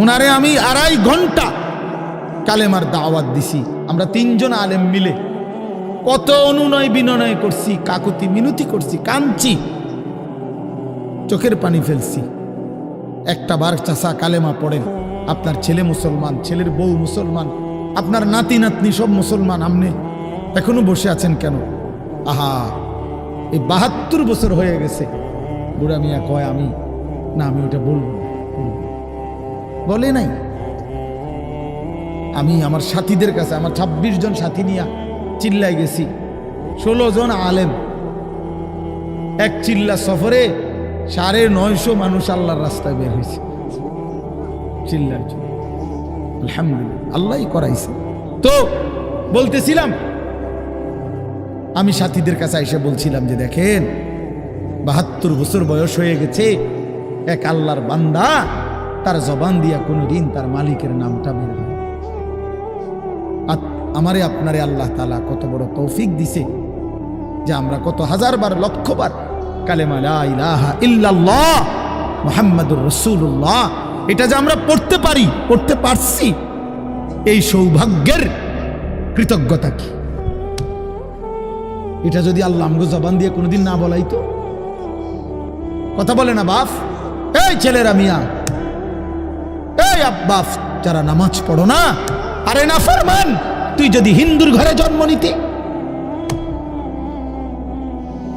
ওনারে আমি 2.5 ঘন্টা কালেমার দাওয়াত দিছি। আমরা 3 জন আলেম মিলে কত অনুনয় বিনয় করছি, কাকুতি মিনতি করছি, কাঁদছি, চোখের পানি ফেলছি। একটা বার চাচা কালেমা পড়েন, আপনার ছেলে মুসলমান, ছেলের বউ মুসলমান, আপনার নাতি নাতনি সব মুসলমান, আপনি এখনো বসে আছেন কেন? আহা, এই 72 বছর হয়ে গেছে। বুড়া মিয়া কয় আমি ওটা বলবো না। বলে নাই। আমি আমার সাথীদের কাছে, আমার 26 জন সাথী নিয়ে চিল্লাই গেছি, 16 জন আলেম, এক চিল্লা সফরে 950 মানুষ আল্লাহর রাস্তায় বের হয়েছে চিল্লার জন্য। আলহামদুলিল্লাহ, আল্লাহই করাইছে। তো বলতেছিলাম, আমি সাথীদের কাছে এসে বলছিলাম যে দেখেন, 72 বছর বয়স হয়ে গেছে, এক আল্লাহর বান্দা, তার জবান দিয়া কোনোদিন তার মালিকের নামটা বের হয়। আমারে আপনারে আল্লাহ তাআলা কত বড় তৌফিক দিছে যে আমরা কত হাজারবার, লক্ষবার কালেমা লা ইলাহা ইল্লাল্লাহ মুহাম্মাদুর রাসূলুল্লাহ এটা যে আমরা পড়তে পারি, পড়তে পারছি, এই সৌভাগ্যের কৃতজ্ঞতা কি? এটা যদি আল্লাহ আমগো জবান দিয়ে কোনোদিন না বলাইতো। কথা বলে না বাপ, এই ছেলেরা মিয়া, এই আব্বাস যারা নামাজ পড়ো না, আরে না ফরমান, তুই যদি হিন্দুর ঘরে জন্ম নিতি,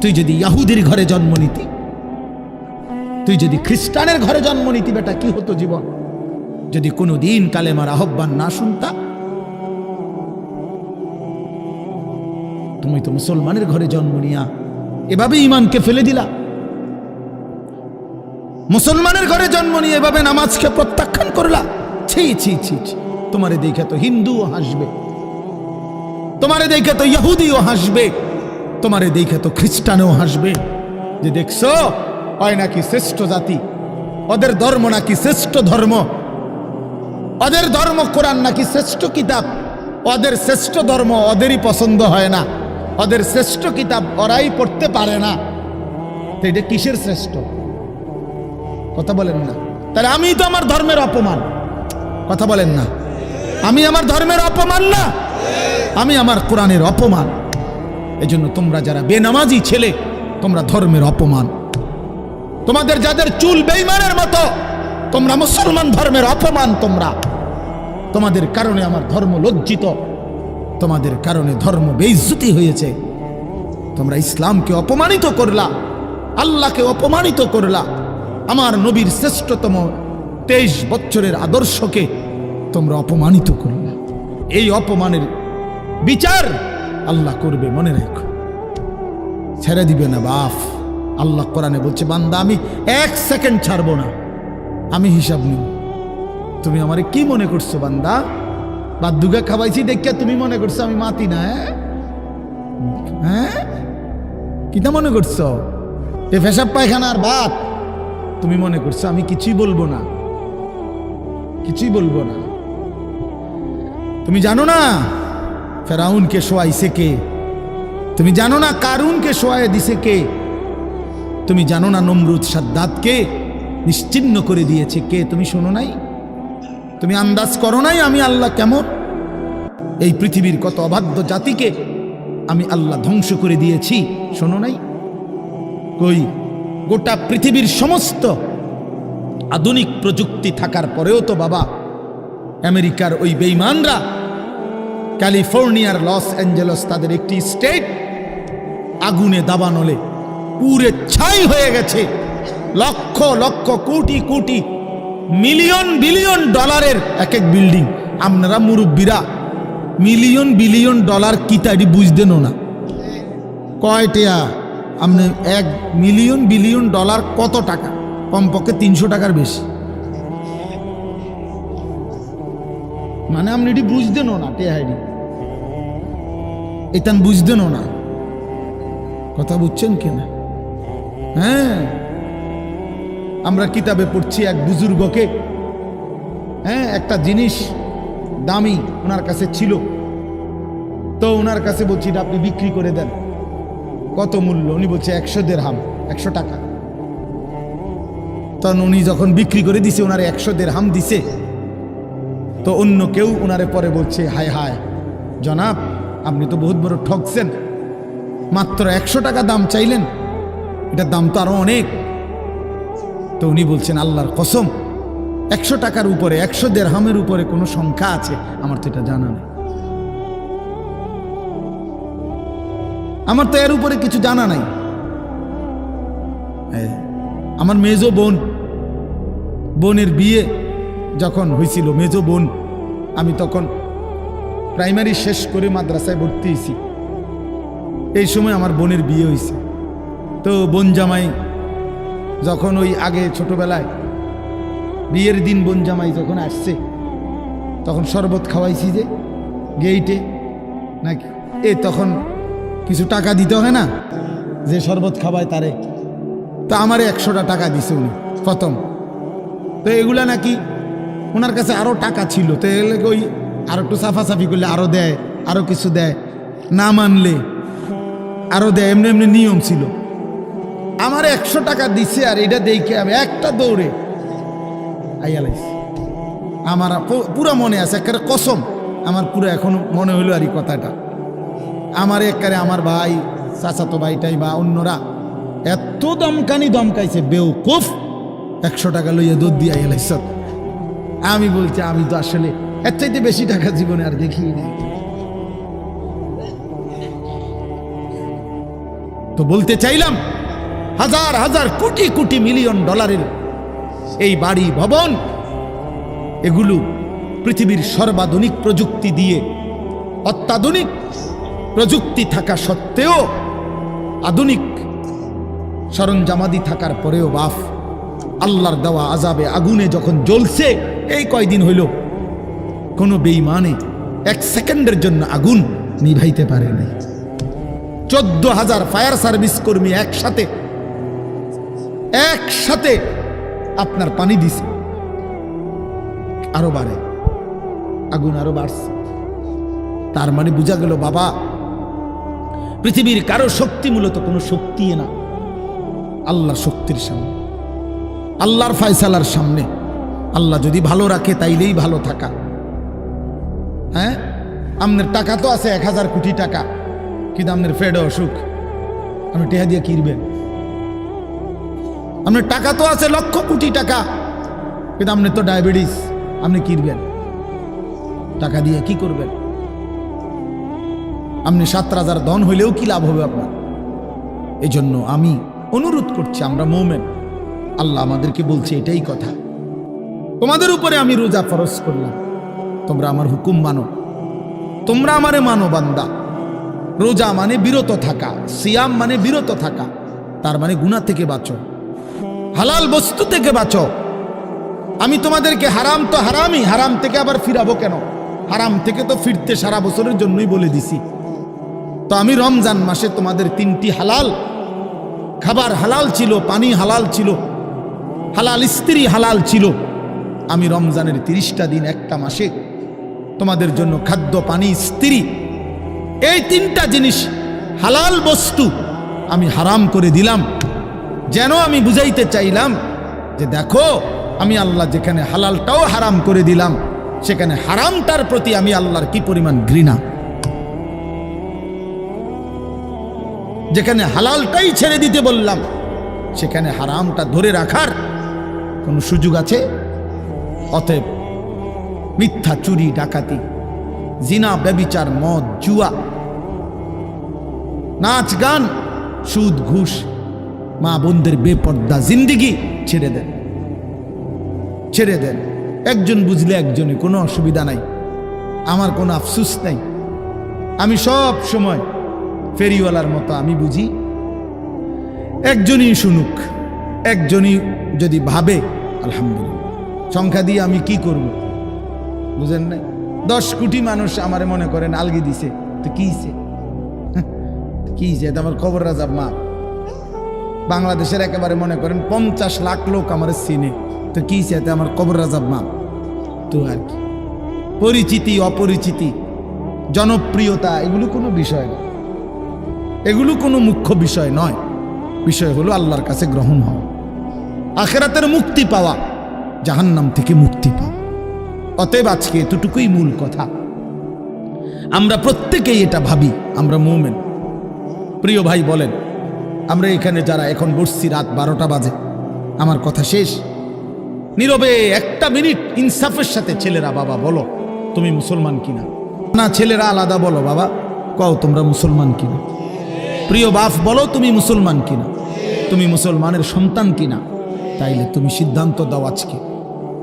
তুই যদি ইহুদির ঘরে জন্ম নিতি, তুই যদি খ্রিস্টানের ঘরে জন্ম নিতি, বেটা কি হতো জীবন? যদি কোনোদিন কালেমার আহ্বান না শুনতা। তুমি তো মুসলমানের ঘরে জন্ম নিয়া এভাবে ইমানকে ফেলে দিলা। মুসলমানের ঘরে জন্ম নিয়ে এভাবে নামাজকে প্রত্যাখ্যান করলা। ছি ছি ছি ছি, তোমারে দেখে তো হিন্দুও হাসবে, তোমারে দেখে তো ইহুদিও হাসবে, তোমারে দেখে তো খ্রিস্টানও হাসবে, যে দেখছো হয় নাকি শ্রেষ্ঠ জাতি, ওদের ধর্ম নাকি শ্রেষ্ঠ ধর্ম, ওদের ধর্ম কোরআন নাকি শ্রেষ্ঠ কিতাব, ওদের শ্রেষ্ঠ ধর্ম ওদেরই পছন্দ হয় না, ওদের শ্রেষ্ঠ কিতাব ওরাই পড়তে পারে না। তো এটা কিসের শ্রেষ্ঠ? কথা বলেন না। তাহলে আমি তো আমার ধর্মের অপমান। কথা বলেন না, আমি আমার ধর্মের অপমান না, আমি আমার কোরআনের অপমান। এজন্য তোমরা যারা বেনামাজি ছেলে, তোমরা ধর্মের অপমান। তোমাদের যাদের চুল বেঈমানের মতো, তোমরা মুসলমান ধর্মের অপমান। তোমাদের কারণে আমার ধর্ম লজ্জিত, তোমাদের কারণে ধর্ম বেইজ্জতি হয়েছে। তোমরা ইসলামকে অপমানিত করলা, আল্লাহকে অপমানিত করলা, আমার নবীর শ্রেষ্ঠতম 23 বছরের আদর্শকে তোমরা অপমানিত করলা। এই অপমানের বিচার আল্লাহ করবে, মনে রাখো, ছেড়ে দিবে না বাপ। আল্লাহ কোরআনে বলছে, বান্দা আমি 1 সেকেন্ড ছাড়বো না, আমি হিসাব নিব। তুমি আমারে কি মনে করছো বান্দা? বাদুগা খাওয়াইছি দেখিয়া তুমি মনে করছো আমি মাতি না? হ্যাঁ, কিটা মনে করছো? এ পেশাব পায়খানার ভাত তুমি মনে করছো আমি কিছুই বলবো না, কিছুই বলবো না। তুমি জানো না ফেরাউনকে শোয়াইছে কে? তুমি জানো না কারুনকে শোয়াই দিছে কে? তুমি জানো না নমরুদ সাদ্দাতকে নিশ্চিহ্ন করে দিয়েছে কে? তুমি শোনো নাই? তুমি আন্দাজ করো নাই আমি আল্লাহ কেমন? এই পৃথিবীর কত অবাধ্য জাতিকে আমি আল্লাহ ধ্বংস করে দিয়েছি, শোনো নাই? কই, গোটা পৃথিবীর সমস্ত আধুনিক প্রযুক্তি থাকার পরেও তো বাবা আমেরিকার ওই বেঈমানরা, ক্যালিফোর্নিয়ার লস অ্যাঞ্জেলস তাদের একটি স্টেট আগুনে দাবানলে পুরে ছাই হয়ে গেছে। লক্ষ লক্ষ কোটি কোটি মিলিয়ন বিলিয়ন ডলারের এক এক বিল্ডিং। আপনারা মুরব্বীরা মিলিয়ন বিলিয়ন ডলার কি তাই বুঝতেনও না? কয়টা আপনি 1 মিলিয়ন বিলিয়ন ডলার কত টাকা? কমপক্ষে 300 টাকার বেশি। মানে আপনি এটি বুঝতেনও না, টেহাইডি এটা বুঝতেনও না। কথা বুঝছেন কিনা? হ্যাঁ, আমরা কিতাবে পড়ছি এক বুজুর্গকে, হ্যাঁ, একটা জিনিস দামি ওনার কাছে ছিল, তো ওনার কাছে বলছি এটা আপনি বিক্রি করে দেন। কত মূল্য? উনি বলছে 100 দিরহাম, 100 টাকা। তখন উনি যখন বিক্রি করে দিছে, ওনার 100 দিরহাম দিছে। তো অন্য কেউ ওনারে পরে বলছে, হায় হায় জনাব, আপনি তো বহুত বড় ঠকছেন, মাত্র 100 টাকা দাম চাইলেন, এটার দাম তো আরো অনেক। তো উনি বলছেন, আল্লাহর কসম, 100 টাকার উপরে, 100 দিরহামের উপরে কোনো সংখ্যা আছে? আমার তো এটা জানা নেই, আমার তো এর উপরে কিছু জানা নাই। আমার মেজো বোনের বিয়ে যখন হয়েছিল, মেজো বোন, আমি তখন প্রাইমারি শেষ করে মাদ্রাসায় ভর্তি হয়েছি, এই সময় আমার বোনের বিয়ে হয়েছে। তো বোন জামাই যখন ওই আগে ছোটবেলায় বিয়ের দিন বোন জামাই যখন আসছে, তখন শরবত খাওয়াইছি যে গেইটে নাকি, তখন কিছু টাকা দিতে হয় না, যে শরবত খাওয়ায় তারে। তো আমারে 100টা টাকা দিছে উনি প্রথম। তো এগুলা নাকি ওনার কাছে আরো টাকা ছিল, তো ওই আরো একটু সাফাসাফি করলে আরো দেয়, আরো কিছু দেয়, না মানলে আরো দেয়, এমনি এমনি নিয়ম ছিল। আমার 100 টাকা দিছে, আর এটা দেখে আমি একটা দৌড়ে আইয়ালাইছি। আমার পুরো মনে আছে, একেবারে কসম, আমার পুরো এখনো মনে হইলো আর এই কথাটা। আমার একেবারে আমার ভাই, চাচাতো ভাইটাই বা অন্যরা এত দমকাইছে, বেউকুফ, 100 টাকা লইয়া দুধ দিয়ে আইয়ালাইছ। আমি বলছি, আমি তো আসলে এর চাইতে বেশি টাকা জীবনে আর দেখি নাই। তো বলতে চাইলাম, হাজার হাজার কোটি কোটি মিলিয়ন ডলারের এই বাড়ি ভবন, এগুলো পৃথিবীর সর্বাধুনিক প্রযুক্তি দিয়ে, অত্যাধুনিক প্রযুক্তি থাকা সত্ত্বেও, আধুনিক সরঞ্জামাদি থাকার পরেও বাফ আল্লাহর দেওয়া আযাবে আগুনে যখন জ্বলছে, এই কয়দিন হইল কোনো বেঈমানে 1 সেকেন্ডের জন্য আগুন নিভাইতে পারে নাই। 14,000 ফায়ার সার্ভিস কর্মী একসাথে আপনার পানি দিছে, আরো বাড়ে, আগুন আরো বাড়ছে। তার মানে বোঝা গেল, বাবা, পৃথিবীর কারো শক্তি মূলত কোনো শক্তি না, আল্লাহর শক্তির সামনে, আল্লাহর ফয়সালার সামনে। আল্লাহ যদি ভালো রাখে তাইলেই ভালো থাকা। হ্যাঁ, আপনার টাকা তো আছে 1000 কোটি টাকা, কিন্তু আপনার ফেড অসুখ, আপনি টেহা দিয়ে কিনবেন। আপনার টাকা তো আছে লক্ষ কোটি টাকা, কিন্তু আপনার তো ডায়াবেটিস, আপনি কিনবেন টাকা দিয়ে? কি করবেন? আপনি 7,000 ধন হইলেও কি লাভ হবে আপনার? এই জন্য আমি অনুরোধ করছি, আমরা মুমিন, আল্লাহ আমাদেরকে বলছে এটাই কথা, তোমাদের উপরে আমি রোজা ফরজ করলাম, তোমরা আমার হুকুম মানো, তোমরা আমারে মানো বান্দা। রোজা মানে বিরত থাকা, সিয়াম মানে বিরত থাকা, তার মানে গুনাহ থেকে বাঁচো, হালাল বস্তু থেকে বাঁচো। আমি তোমাদেরকে হারাম তো হারামই, হারাম থেকে আবার ফিরাবো কেন? হারাম থেকে তো ফিরতে সারা বছরের জন্যই বলে দিছি। তো আমি রমজান মাসে তোমাদের 3টি হালাল খাবার হালাল ছিল, পানি হালাল ছিল, হালাল স্ত্রী হালাল ছিল। আমি রমজানের 30টা দিন, একটা মাসে তোমাদের জন্য খাদ্য, পানি, স্ত্রী, এই 3টা জিনিস হালাল বস্তু আমি হারাম করে দিলাম। যেন আমি বুঝাইতে চাইলাম যে দেখো, আমি আল্লাহ যেখানে হালালটাও হারাম করে দিলাম, সেখানে হারামটার প্রতি আমি আল্লাহর কি পরিমাণ ঘৃণা। যেখানে হালালটাই ছেড়ে দিতে বললাম, সেখানে হারামটা ধরে রাখার কোনো সুযোগ আছে? অতএব মিথ্যা, চুরি, ডাকাতি, জিনা, ব্যভিচার, মদ, জুয়া, নাচ, গান, সুদ, ঘুষ, মা বোনদের বেপর্দা জিন্দিগি ছেড়ে দেন, ছেড়ে দেন। একজন বুঝলে একজনে, কোনো অসুবিধা নাই, আমার কোনো আফসুস নাই। আমি সব সময় ফেরিওয়ালার মতো আমি বুঝি, একজনই শুনুক, একজনই যদি ভাবে আলহামদুলিল্লাহ, সংখ্যা দিয়ে আমি কি করব? বুঝেন নাই? 10 কোটি মানুষ আমারে মনে করেন আলগি দিছে, তো কি হইছে? এটা আমার কবর রাজাব মা। বাংলাদেশের একেবারে মনে করেন 50 লাখ লোক আমার চিনে, তো কি হইছে? এটা আমার কবর রাজাব মা। তো আর কি, পরিচিতি, অপরিচিতি, জনপ্রিয়তা, এগুলো কোনো বিষয় না, এগুলো কোনো মুখ্য বিষয় নয়। বিষয় হলো আল্লাহর কাছে গ্রহণ হওয়া, আখিরাতের মুক্তি পাওয়া, জাহান্নাম থেকে মুক্তি পাওয়া। অতএব আজকে এতটুকুই মূল কথা। আমরা প্রত্যেকেই এটা ভাবি আমরা মুমিন। প্রিয় ভাই বলেন, আমরা এখানে যারা এখন বসছি রাত 12টা বাজে, আমার কথা শেষ, নীরবে একটা মিনিট ইনসাফের সাথে ছেলেরা বাবা বলো তুমি মুসলমান কিনা। না ছেলেরা আলাদা বলো বাবা কও তোমরা মুসলমান কিনা। প্রিয় বাপ বলো তুমি মুসলমান কিনা, তুমি মুসলমানের সন্তান কিনা। তাইলে তুমি সিদ্ধান্ত দাও আজকে।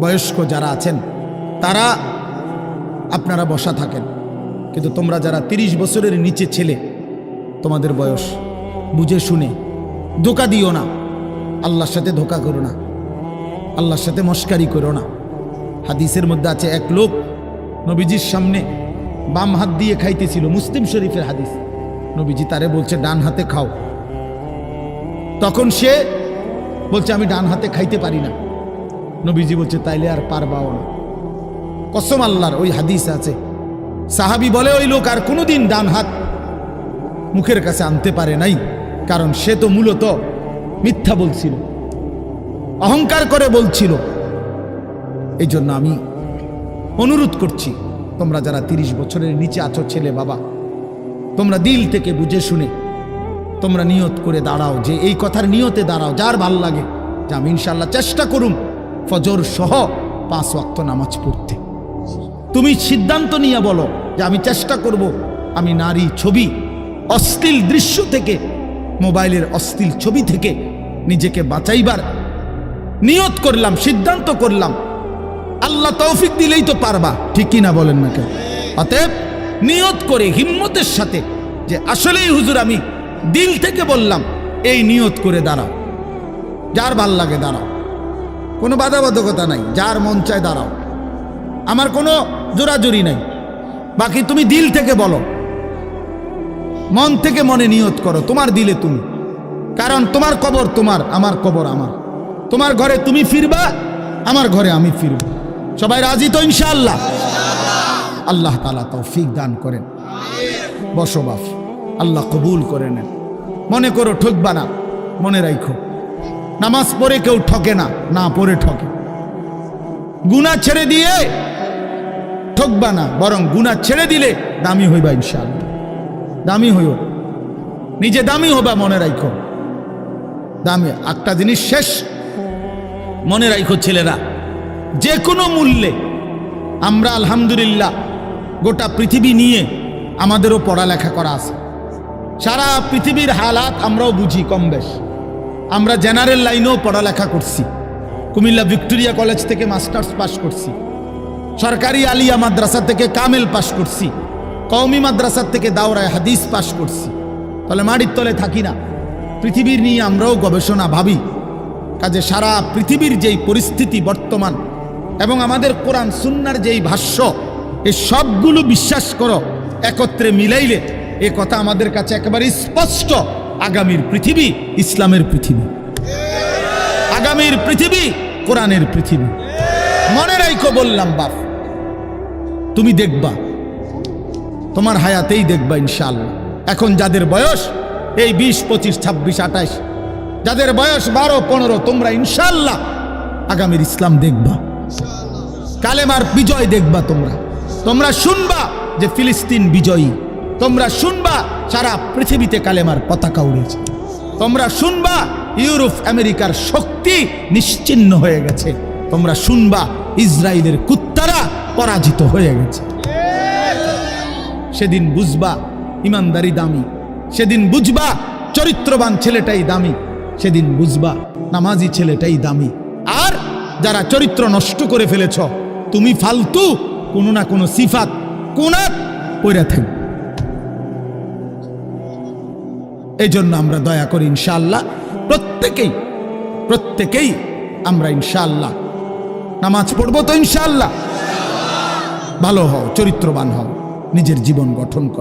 বয়স্ক যারা আছেন তারা আপনারা বসা থাকেন, কিন্তু তোমরা যারা 30 বছরের নিচে ছেলে, তোমাদের বয়স বুঝে শুনে ধোঁকা দিও না, আল্লাহর সাথে ধোঁকা করো না, আল্লাহর সাথে মস্কারি করো না। হাদিসের মধ্যে আছে এক লোক নবীজির সামনে বাম হাত দিয়ে খাইতেছিল, মুসলিম শরীফের হাদিস। নবীজি তারে বলছে ডান হাতে খাও, তখন সে বলছে আমি ডান হাতে খাইতে পারি না। নবীজি বলছে তাইলে আর পারবাও না। কসম আল্লাহর, ওই হাদিস আছে। সাহাবী বলে ওই লোক আর কোনোদিন ডান হাত মুখের কাছে আনতে পারে নাই, কারণ সে তো মূলত মিথ্যা বলছিল, অহংকার করে বলছিল। এই জন্য আমি অনুরোধ করছি, তোমরা যারা 30 বছরের নিচে আছো ছেলে বাবা, তোমরা দিল থেকে বুঝে শুনে তোমরা নিয়ত করে দাঁড়াও, যে এই কথার নিয়তে দাঁড়াও যার ভাল লাগে যে আমি ইনশাল্লাহ চেষ্টা করুম ফজর সহ 5 ওয়াক্ত নামাজ পড়তে। তুমি সিদ্ধান্ত নিয়ে বলো যে আমি চেষ্টা করব, আমি নারী ছবি, অশ্লীল দৃশ্য থেকে, মোবাইলের অশ্লীল ছবি থেকে নিজেকে বাঁচাইবার নিয়ত করলাম, সিদ্ধান্ত করলাম। আল্লাহ তৌফিক দিলেই তো পারবা, ঠিক কিনা বলেন না কেন? অতএব নিয়ত করে হিম্মতের সাথে যে আসলেই হুজুর আমি দিল থেকে বললাম, এই নিয়ত করে দাঁড়াও। যার ভাল লাগে দাঁড়াও, কোনো বাধাবাধকতা নাই, যার মন চায় দাঁড়াও, আমার কোনো জোরাজুরি নাই। বাকি তুমি দিল থেকে বলো, মন থেকে মনে নিয়ত করো, তোমার দিলে তুমি। কারণ তোমার কবর তোমার, আমার কবর আমার। তোমার ঘরে তুমি ফিরবা, আমার ঘরে আমি ফিরব। সবাই রাজি তো ইনশাআল্লাহ? আল্লাহ তাআলা তৌফিক দান করেন। বসো বাপ, আল্লাহ কবুল করে নেন। মনে করো ঠকবা না, মনে রাখো নামাজ পড়ে কেউ ঠকে না, না পড়ে ঠকে। গুনাহ ছেড়ে দিয়ে ঠকবা না, বরং গুনাহ ছেড়ে দিলে দামি হইবা ইনশাআল্লাহ। দামি হইও, নিজে দামি হবা, মনে রাখো দামি। একটা জিনিস শেষ মনে রাখো ছেলেরা, যে কোনো মূল্যে আমরা আলহামদুলিল্লাহ গোটা পৃথিবী নিয়ে আমাদেরও পড়ালেখা করা আছে। সারা পৃথিবীর হালাত আমরাও বুঝি কম বেশ। আমরা জেনারেল লাইনেও পড়ালেখা করছি, কুমিল্লা ভিক্টোরিয়া কলেজ থেকে মাস্টার্স পাস করছি, সরকারি আলিয়া মাদ্রাসা থেকে কামেল পাস করছি, কওমি মাদ্রাসা থেকে দাওরায়ে হাদিস পাস করছি। তাহলে মাটির তলে থাকি না, পৃথিবীর নিয়ে আমরাও গবেষণা ভাবি। কাজে সারা পৃথিবীর যেই পরিস্থিতি বর্তমান এবং আমাদের কোরআন সুন্নাহর যেই ভাষ্য, এই সবগুলো বিশ্বাস করো, একত্রে মিলাইলে এ কথা আমাদের কাছে একেবারে স্পষ্ট। আগামীর পৃথিবী ইসলামের পৃথিবী, আগামীর পৃথিবী কোরআনের পৃথিবী। মনে রাখো বললাম বাপ, তুমি দেখবা, তোমার হায়াতেই দেখবা ইনশাআল্লাহ। এখন যাদের বয়স এই 20, 25, 26, 28, যাদের বয়স 12, 15, তোমরা ইনশাআল্লাহ আগামীর ইসলাম দেখবা, কালেমার বিজয় দেখবা। তোমরা শুনবা যে ফিলিস্তিন বিজয়ী, তোমরা শুনবা সারা পৃথিবীতে কালেমার পতাকা উড়েছে, তোমরা শুনবা ইউরোপ আমেরিকার শক্তি নিশ্চিহ্ন হয়ে গেছে, তোমরা শুনবা ইসরায়েলের কুত্তারা পরাজিত হয়ে গেছে। সেদিন বুঝবা ইমানদারি দামি, সেদিন বুঝবা চরিত্রবান ছেলেটাই দামি, সেদিন বুঝবা নামাজি ছেলেটাই দামি। আর যারা চরিত্র নষ্ট করে ফেলেছ, তুমি ফালতু কোনো না কোনো সিফাত কুনাত পইরা থাকবে। এই জন্য আমরা দয়া করি ইনশাআল্লাহ প্রত্যেকেই আমরা ইনশাআল্লাহ নামাজ পড়বো তো ইনশাআল্লাহ। ভালো হও, চরিত্রবান হও, নিজের জীবন গঠন করো।